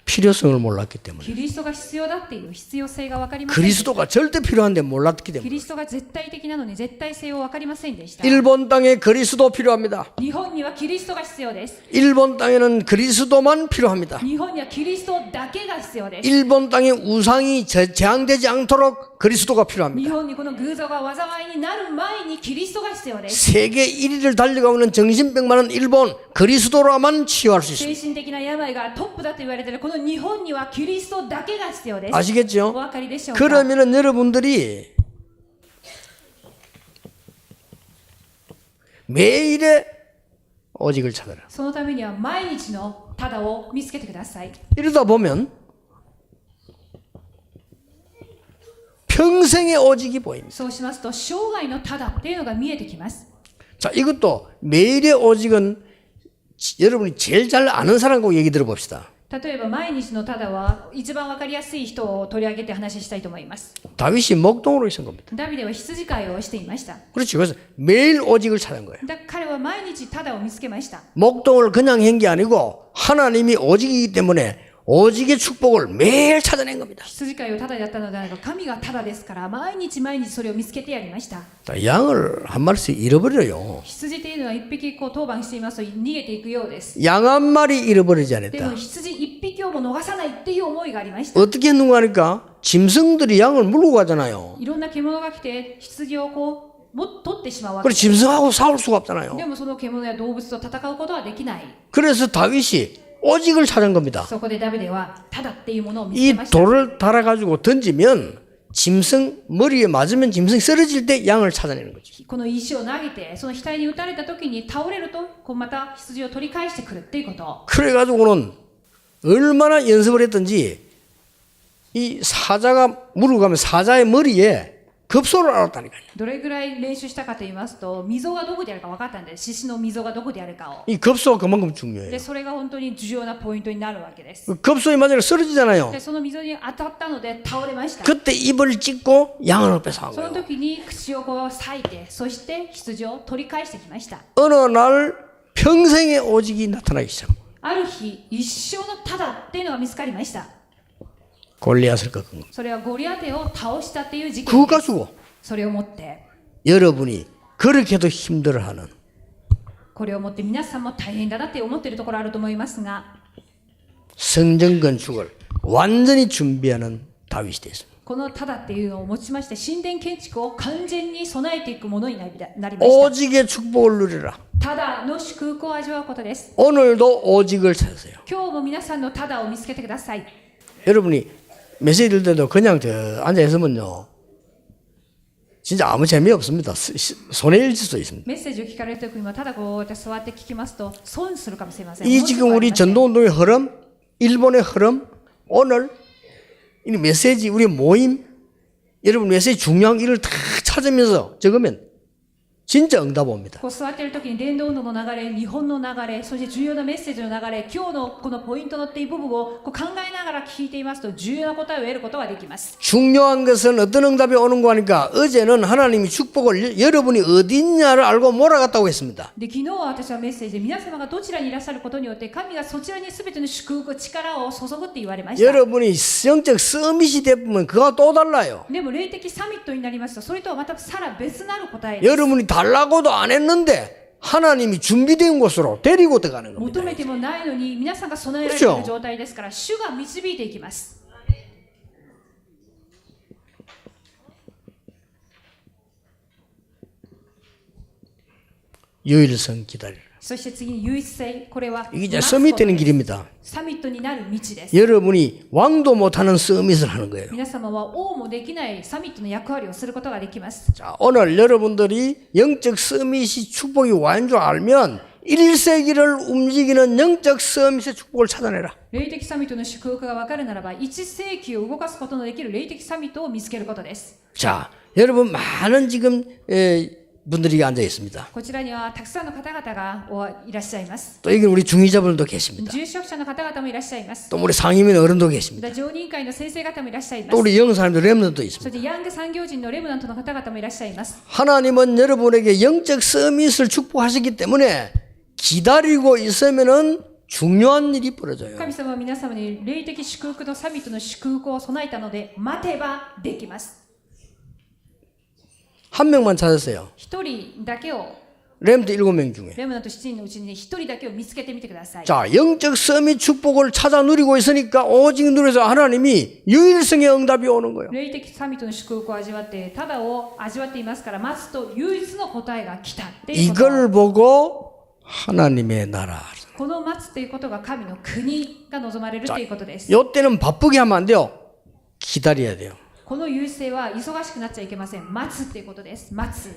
필요성을 몰랐기 때문에. キリストが必要だっていう必要性が分かりません。 그리스도가 절대 필요한데 몰랐기 キ 때문에. リストが絶対的なのに絶対性を分かりませんでした。 일본 땅에 그리스도 필요합니다. 日本にはキリストが必要です。 일본 땅에는 그리스도만 필요합니다. 日本にはキリストだけが必要です。 일본 땅에 우상이 재앙되지 않도록 그리스도가 日 필요합니다. 本にこの偶像が災いになる前にキリストが必要です。 세계 1위를 달려가고 있는 정신병 많은 일본 그리스도로만 치유할 수 精 있습니다. 神的な病がトップだと言われているこの日本にはキリストだけが必要です。 아시겠죠? お分かりでしょうか。 그러면은 여러분들이 매일의 오직을 찾아라. そのためには毎日のただを見つけてください。 이러다 보면 평생의 오직이 보입니다. そうしますと生涯のただっていうのが見えてきます。 자, 이것도 매일의 오직은 여러분이 제일 잘 아는 사람하고 얘기 들어봅시다. 例えば毎日のただは一番わかりやすい人を取り上げて話したいと思います。 다윗이 목동으로 있은 겁니다. ダビデは羊飼いをしていました。 그렇지. 그래서 매일 오직을 찾은 거예요. 彼は毎日ただを見つけました。 목동을 그냥 한 게 아니고 하나님이 오직이기 때문에 오직의 축복을 매일 찾아낸 겁니다. 羊飼いをただやったのではなく、神がただですから毎日毎日それを見つけてやりました。 자, 양을 한 마리씩 잃어버려요. 羊というのは一匹当番していますと逃げていくようです。 양 한 마리 잃어버리지 で 않았다. も羊一匹をも逃さないっていう思いがありました。 어떻게 했는가 하니까 짐승들이 양을 물고 가잖아요. いろんな獣が来て羊を取ってしまうわけ 그래 です。 짐승하고 싸울 수가 없잖아요. でもその獣や動物と戦うことはできない。 그래서 다윗이 오직을 찾은 겁니다. そこでダビデはただっていうものを見つ 이 けました。 돌을 달아가지고 던지면 짐승 머리에 맞으면 짐승이 쓰러질 때 양을 찾아내는 거죠. この石を投げてその額に打たれた時に倒れるとまた羊を取り返してくるっていうこと。 그래가지고는 얼마나 연습을 했든지 이 사자가 물고 가면 사자의 머리에 급소를 알았다니까요. どれぐらい練習したかと言いますと、溝がどこであるか分かったんです。獅子の溝がどこであるかを。 이 급소가 그만큼 중요해요. で、それが本当に重要なポイントになるわけです。 그 급소에 맞으면 쓰러지잖아요. で、その溝に当たったので倒れました。 그때 입을 찢고 양을 뺏어간 その 거예요. 時に口を裂いて、そして羊を取り返してきました。 어느 날 평생의 오직이 나타나기 시작합니다. ある日、一生のただっていうのが見つかりました。 골리앗을 꺾은 겁니다. それはゴリアテを倒したっていう事件 그거 です。 가지고 それをもって、 여러분이 그렇게도 힘들어하는 これをもって皆さんも大変だなって思っているところあると思いますが、 성전 건축을 완전히 준비하는 다윗이 됐습니다. このただっていうのを持ちまして神殿建築を完全に備えていくものになりました。 오직의 축복을 누리라. ただの祝福を味わうことです。 오늘도 오직을 찾으세요. 今日も皆さんのただを見つけてください。 여러분이 메시지 들 때도 그냥 앉아 있으면요, 진짜 아무 재미없습니다. 손해일 수도 있습니다. メッセージを聞かれるときにはただこうやって座って聞きますと損するかもしれません。 이 지금 우리 전도운동의 흐름, 일본의 흐름, 오늘 이 메시지 우리 모임, 여러분 메시지 중요한 일을 다 찾으면서 적으면 진짜 응답 옵니다. こう座っているときに伝道運動の流れ、日本の流れ、そして重要なメッセージの流れ、今日のこのポイントのっていう部分をこう考えながら聞いていますと重要な答えを得ることができます。 중요한 것은 어떤 응답이 오는 거 하니까 어제는 하나님이 축복을 여러분이 어디 있냐를 알고 몰아갔다고 했습니다. で昨日は私はメッセージで皆様がどちらにいらっしゃることによって神がそちらに全ての祝福、力を注ぐって言われました。 여러분이 영적 서밋이 되면 그거 또 달라요. でも霊的サミットになりますとそれとはまたさら別なる答えです。 여러분이 달라고도 안 했는데 하나님이 준비된 곳으로 데리고 들어가는 겁니다. 求めてもないのに皆さんが備えられている状態ですから主が導いていきます。 유일성 기다리라. そして次に唯一性、これは 이게 이제 서밋 되는 길입니다. サミットになる道です。 여러분이 왕도 못하는 서밋을 하는 거예요. 皆様は王もできないサミットの役割をすることができます。 자, 오늘 여러분들이 영적 서밋이 축복이 와인 줄 알면 1세기를 움직이는 영적 서밋의 축복을 찾아내라. 霊的サミットの祝福が分かるならば1世紀を動かすことのできる霊的サミットを見つけることです。 자, 여러분 많은 지금 분들이 앉아 있습니다. こちらにはたくさんの方々がいらっしゃいます。 또 여기 우리 중위자분들도 계십니다. 住職者の方々もいらっしゃいます。 또 우리 상임인 어른도 계십니다. 常任会の先生方もいらっしゃいま 또 す。 우리 영사님들 렘넌트도 そ 있습니다. してヤング産業人のレムナントの方々もいらっしゃいます。 하나님은 여러분에게 영적 서밋을 축복하시기 때문에 기다리고 있으면은 중요한 일이 벌어져요. 神様は皆様に霊的祝福のサミットの祝福を備えたので待てばできます。 한 명만 찾았어요. 一人だけを 렘넌트 7명 중에. レムナント7人のうちに一人だけを見つけてみてください。 자, 영적 서밋 축복을 찾아 누리고 있으니까 오직 누려서 하나님이 유일성의 응답이 오는 거예요. 霊的サミットの祝福を味わってただを味わっていますから待つと唯一の答えが来たっていうこと。 이걸 보고 하나님의 나라. この待つということが神の国が望まれるということです。 요때는 바쁘게 하면 안 돼요. 기다려야 돼요. この優勢は忙しくなっちゃいけません。待つっていうことです。待つ。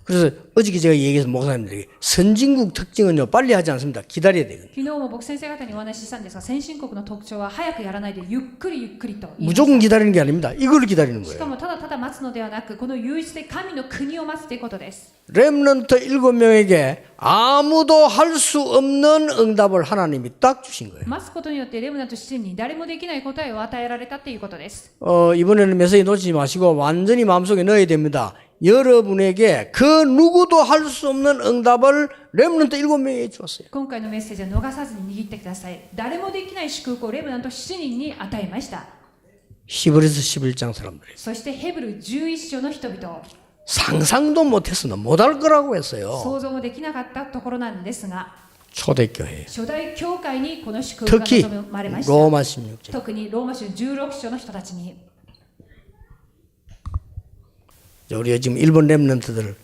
그래서 어저께 제가 얘기해서 목사님들에게 선진국 특징은요 빨리 하지 않습니다. 기다려야 되거든요. 昨日も僕先生方にお話ししたんですが、先進国の特徴は早くやらないでゆっくりゆっくりと言いました。 무조건 기다리는 게 아닙니다. 이걸 기다리는 しか 거예요. もただただ待つのではなく、この唯一で神の国を待つということです。 렘넌트 7명에게 아무도 할 수 없는 응답을 하나님이 딱 주신 거예요. 待つことによってレムナント7人に誰もできない答えを与えられたということです。 이번에는 메시지 놓치지 마시고 완전히 마음속에 넣어야 됩니다. 여러분에게 그 누구도 할 수 없는 응답을 렘넌트 7명에게 주었어요. 今回のメッセージは逃さずに握ってください。誰もできない祝福をレムナント7人に与えました。 히브리서 11장 사람들이 そしてヘブル11章の人々、 상상도 못했으나 못할 거라고 했어요. 想像もできなかったところなんですが、 초대교회 初代教会にこの祝福が 특히 望まれました。 로마 16장 特にローマ書16章の人たちに、 우리가 지금 일본 렘넌트들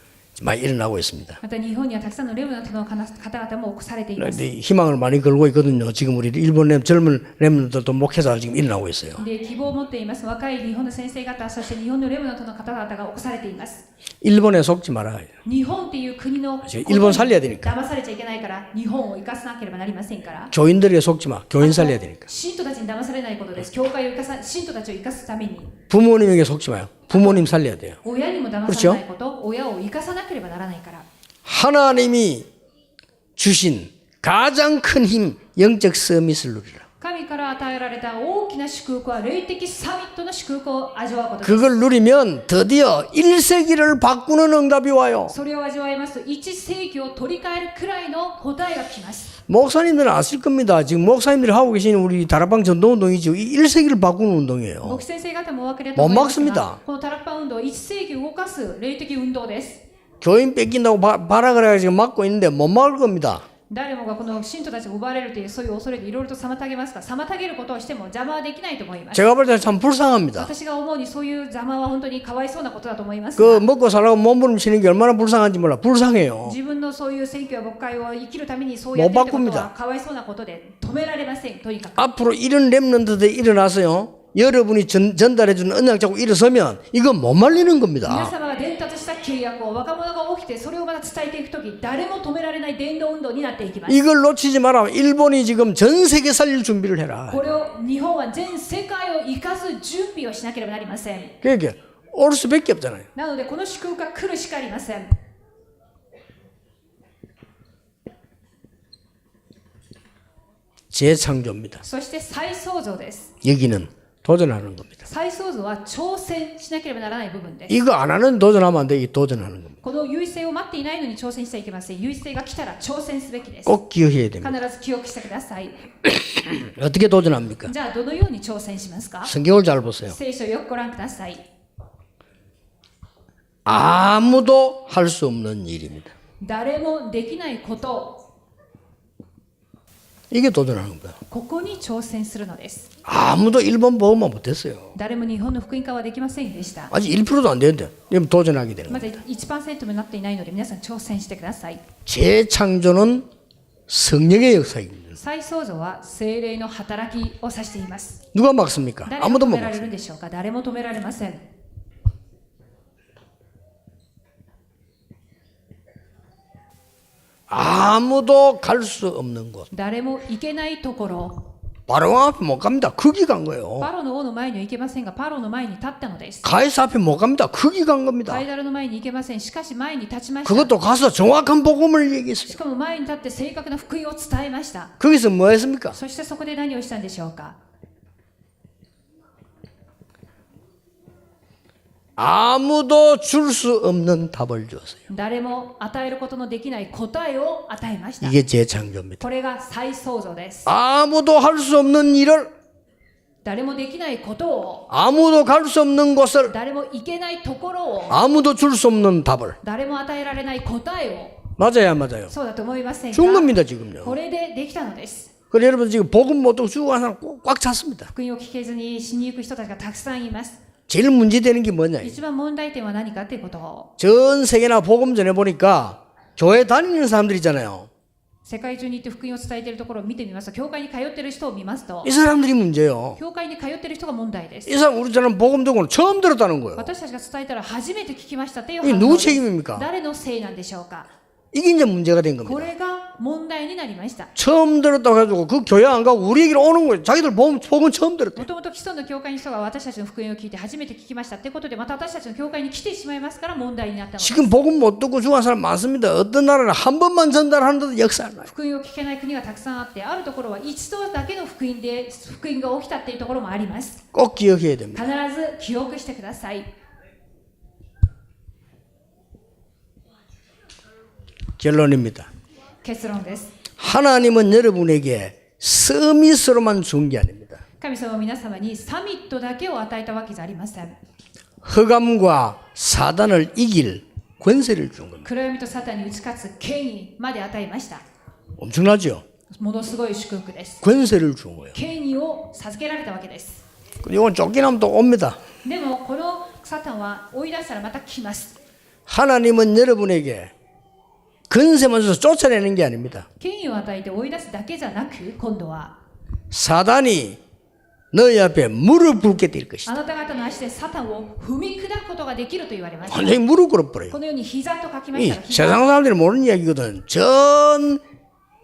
많이 일어나고 있습니다. また日本にはたくさんのレムナントの方々も起こされています。 근데 희망을 많이 걸고 있거든요. 지금 우리 일본 젊은 렘넌트들도 목회자가 지금 일어나고 있어요. で希望を持っています若い日本の先生方、そして日本のレムナントの方々が起こされています。 일본에 속지 말아요. 日本っていう国の일본 살려야 되니까. 騙されちゃいけないから、日本を生かさなければなりませんから。 교인들에게 속지 마. 교인 살려야 되니까. 信徒たちに騙されないことです。教会を生かさ、信徒たちを生かすために。 부모님에게 속지 마요. 부모님 살려야 돼요. 親にも騙されないこと、親を生かさなければならないから。 하나님이 주신 가장 큰 힘, 영적 서밋을 누리라. 神から与えられた大きな祝福は霊的サミットの祝福を味わうことです。 그걸 누리면 드디어 1세기를 바꾸는 응답이 와요. それを味わいますと、1世紀を取り替えるくらいの答えが来ます。 목사님들은 아실 겁니다. 지금 목사님들이 하고 계시는 우리 다락방 전도운동이지 1세기를 바꾸는 운동이에요. 牧先生方もお分かりだと思いますが、このタラッパ運動は1世紀を動かす霊的運動です。 교인 뺏긴다고 바라 그래가지고 막고 있는데 못 막을 겁니다. 誰もがこの信徒たちを奪われるというそういう恐れでいろいろと妨げますが、妨げることをしても邪魔はできないと思います。 제가 볼 때 참 불쌍합니다. 私が思うにそういう邪魔は本当にかわいそうなことだと思います 그 が、 먹고 살라고 몸부림치는 게 얼마나 불쌍한지 몰라. 불쌍해요. 自分のそういう選挙や牧会を生きるためにそうやっていることはかわいそうなことで止められません。とにかく 앞으로 이런 렘넌트들이 일어나서요. 여러분이 전달해주는 언약 잡고 일어서면 이건 못 말리는 皆 겁니다. 様が伝達した契約を若者が起きてそれをまた伝えていくとき、誰も止められない伝道運動になっていきます。 이걸 놓치지 마라. 일본이 지금 전 세계 살릴 준비를 해라. これを日本は全世界を生かす準備をしなければなりません。 그러니까 올 수밖에 없잖아요. なのでこの祝福が来るしかありません。 재창조입니다. そして再創造です。 여기는 도전하는 겁니다. 再創造は挑戦しなければならない部分です。 이거 안 하는 도전하면 안 돼. 이 도전하는 겁니다. この優位性を待っていないのに挑戦しちゃいけません。優位性が来たら挑戦すべきです。 꼭 기억해야 됩니다. 必ず記憶してください。 어떻게 도전합니까? じゃあどのように挑戦しますか？ 성경을 잘 보세요. 聖書をよくご覧ください。 아무도 할 수 없는 일입니다. 誰もできないこと、 이게 도전하는 거야. ここに挑戦するのです。 아무도 일본 보험만 못했어요. 誰も日本の福音化はできませんでした。 아직 1%도 안 되는데 그럼 도전하게 되는 ま 거예요. だ 1% もなっていないので皆さん挑戦してください。 재창조는 성령의 역사입니다. 再創造は聖霊の働きを指しています。 누가 막습니까? 誰が 아무도 止 못 められる 막습니다. んでしょうか？誰も止められません。 아무도 갈 수 없는 곳. 誰も行けないところ、 바로 앞에 못 갑니다. 거기 간 거예요. パロの王の前には行けませんが、パロの前に立ったのです。 가이사 앞에 못 갑니다. 거기 간 겁니다. カイダルの前に行けません。しかし前に立ちました。 그것도 가서 정확한 복음을 し 얘기했어요. かも前に立って正確な福音を伝えました。 거기서 뭐 했습니까? そしてそこで何をしたんでしょうか？ 아무도 줄 수 없는 답을 주었어요. 誰も与えることのできない答えを与えました。 이게 재창조입니다. これが再創造です。 아무도 할 수 없는 일을 誰もできないことを、 아무도 갈 수 없는 곳을 誰も行けないところを、 아무도 줄 수 없는 답을 誰も与えられない答えを、 맞아요, 맞아요. そうだと思いません 준 か？ 겁니다, 지금요. これでできたのです。 그래 여러분 지금 복음 못 듣고 죽어가는 사람 꽉 찼습니다. 福音を聞けずに死に行く人たちがたくさんいます。 제일 문제되는 게 뭐냐? 一番問題点は何かということを、 전 세계나 복음 전해 보니까 교회 다니는 사람들 있잖아요. 世界中に行って福音を伝えているところを見てみますと、教会に通っている人を見ますと 이 、 사람들이 문제예요. 教会に通っている人が問題です。 이 사람 우리처럼 복음 듣고는 처음 들었다는 거예요. 私たちが伝えたら初めて聞きましたっていう 이게 反応 누구 です 책임입니까? 誰のせいなんでしょうか。 이게 이제 문제가 된 こ 겁니다. れが問題になりました。 처음 들었다고 해가지고 그 교회 안 가고 우리 얘기를 오는 거예요. 자기들 복음 처음 들었대. もともと既存の教会の人が私たちの福音を聞いて初めて聞きましたってことで、また私たちの教会に来てしまいますから問題になったのです。 지금 복음 못 듣고 죽은 사람 많습니다. 어떤 나라는 한 번만 전달하는데도 역사를 나요. 福音を聞けない国がたくさんあって、あるところは一度だけの福音で福音が起きたっていうところもあります。 꼭 기억해야 됩니다. 必ず記憶してください。 결론입니다. 結論です。 하나님은 여러분에게 서밋으로만 준 게 아닙니다. 神様は皆様にサミットだけを与えたわけじゃありません。 흑암과 사단을 이길 권세를 준 겁니다. 暗闇とサタンに打ち勝つ権威まで与えました。 엄청나죠? ものすごい祝福です。 권세를 준 거예요. 権威を授けられたわけです。 이건 쫓겨나면 또 옵니다. でもこのサタンは追い出したらまた来ます。 하나님은 여러분에게 권세만 줘서 쫓아내는 게 아닙니다. 権威を与えて追い出すだけじゃなく、今度は 사단이 너희 앞에 무릎 꿇게 될 것이다. あなた方の足でサタンを踏み砕くことができると言われました。 완전히 무릎 꿇어버려요. このように膝と書きま 이 したら、膝 세상 사람들이 모르는 이야기거든.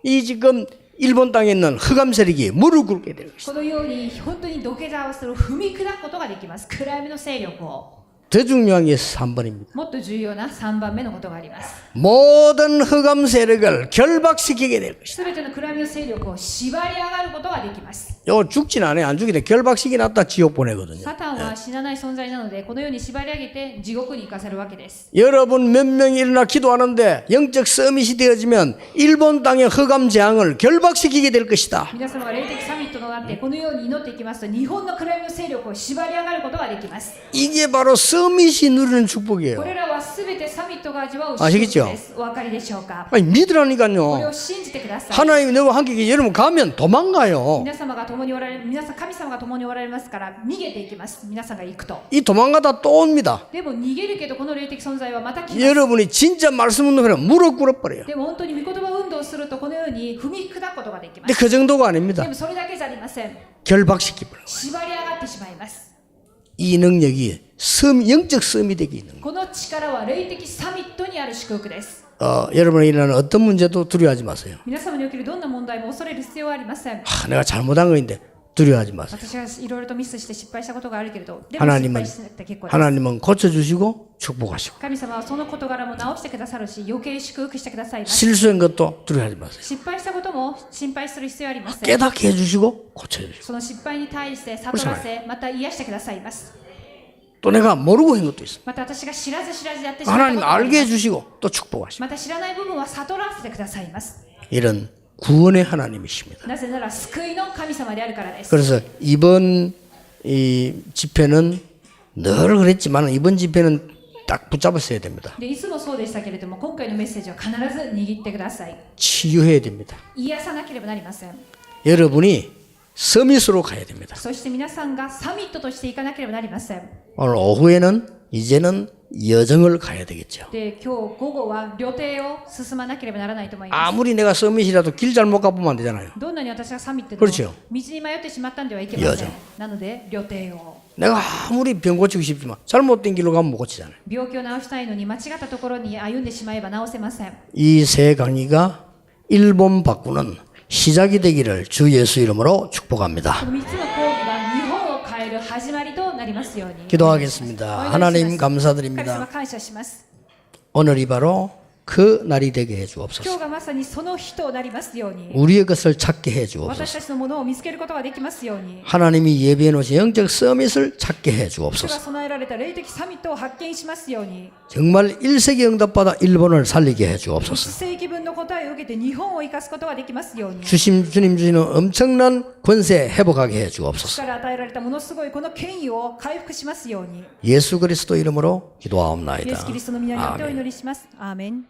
이 지금 일본 땅에 있는 흑암 세력이 무릎 꿇게 될 것이다. このように本当に土下座をする、踏み砕くことができます。暗闇の勢力を。 더 중요한 게 3번입니다. もっと重要な3番目のことがあります。 모든 흑암 세력을 결박시키게 될 것이다. すべての暗闇の勢力を縛り上がることができます。 이거 죽진 않아요. 안 죽이대. 결박시켜놨다 지옥 보내거든요. サタンは死なない存在なので、このように縛り上げて地獄に行かせるわけです。 여러분 몇 명이 일어나 기도하는데 영적 서밋이 되어지면 일본 땅의 흑암 재앙을 결박시키게 될 것이다. 皆様が霊的サミットとなって、このように祈っていきますと、日本の暗闇の勢力を縛り上がることができます。 이게 바로 서밋이 누리는 축복이에요. これらはすべてサミットが味わう祝 아시겠죠? 福です。お分かりでしょうか。 아니 これ 믿으라니까요. を信じてください。 하나님이 너와 함께 계시 여러분 가면 도망가요. 皆様が共におられる、神様が共におられますから逃げていきます。皆さんが行くと。 이 도망가다 또 옵니다. でも逃げるけどこの霊的存在はまた来ます。 여러분이 진짜 말씀 운동하면 무릎 꿇어버려요. でも本当に御言葉運動をするとこのように踏み砕くことができま 근데 す。 그 정도가 で 아닙니다. もそれだけじゃありません。 결박시키버려요. 縛り上がってしまいます。 이 능력이 영적 섬이 되게 있는 거예요. この力は霊的サミットにある祝福です。 여러분이 일어나는 어떤 문제도 두려워하지 마세요. 皆様におけるどんな問題も恐れる必要はありません。 내가 잘못한 거인데 두려워하지 마세요. 私はいろいろとミスして失敗したことがあるけれど、でも失 하나님은 敗しなくて結構です。 하나님은 고쳐주시고 축복하시고 神様はその事柄も直してくださるし、余計祝福してくださいます。 실수한 것도 두려워하지 마세요. 失敗したことも心配する必要はありません。 깨닫게 해주시고 고쳐주시고 その失敗に対して悟らせ、また癒してくださいます。 또 내가 모르고 한 것도 있어요. また私が知らず知らずやってしまったこ 하나님 とがあり 알게 ます。 해주시고 또 축복하시고 また知らない部分は悟らせてくださいます。 이런 구원의 하나님이십니다. なぜなら救いの神様であるからです。 그래서 이번 이 집회는 늘 그랬지만 이번 집회는 딱 붙잡았어야 됩니다. でいつもそうでしたけれども、今回のメッセージは必ず握ってください。 치유해야 됩니다. 癒さなければなりません。 여러분이 서밋으로 가야 됩니다. そして皆さんがサミットとしていかなければなりません。 오늘 오후에는 이제는 여정을 가야 되겠죠. で、今日午後は旅程を進まなければならないと思います。 아무리 내가 서밋이라도 길 잘못 가보면 안 되잖아요. どんなに私がサミットでも 그렇죠 道に迷ってしまったんではいけません 여정 。なので旅程を。 내가 아무리 병 고치고 싶지만 잘못된 길로 가면 못 고치잖아요. 病気を治したいのに間違ったところに歩んでしまえば治せません。 이 세 강의가 일본 바꾸는 시작이 되기를 주 예수 이름으로 こ 축복합니다. の3つの講義が日本を変える始まりとなりますように。 기도하겠습니다. 하나님 神様 감사드립니다. 感謝します。 오늘이 바로 그 날이 되게 해 今 주옵소서. 日がまさにその日となりますように。 우리의 것을 찾게 해 私 주옵소서. たちのものを見つけることができますように。 하나님이 예비해 놓으신 영적 서밋을 찾게 해 主が 주옵소서. 備えられた霊的サミットを発見しますように。 정말 1세기 응답받아 일본을 살리게 해 1 주옵소서. 世紀分の答えを受けて日本を生かすことができますように。 주님 주시는 엄청난 권세 회복하게 해 主 주옵소서. から与えられたものすごいこの権威を回復しますように。 예수 그리스도 이름으로 イエス・キ 기도하옵나이다. リストの皆によってお 아멘. 祈りします。アーメン。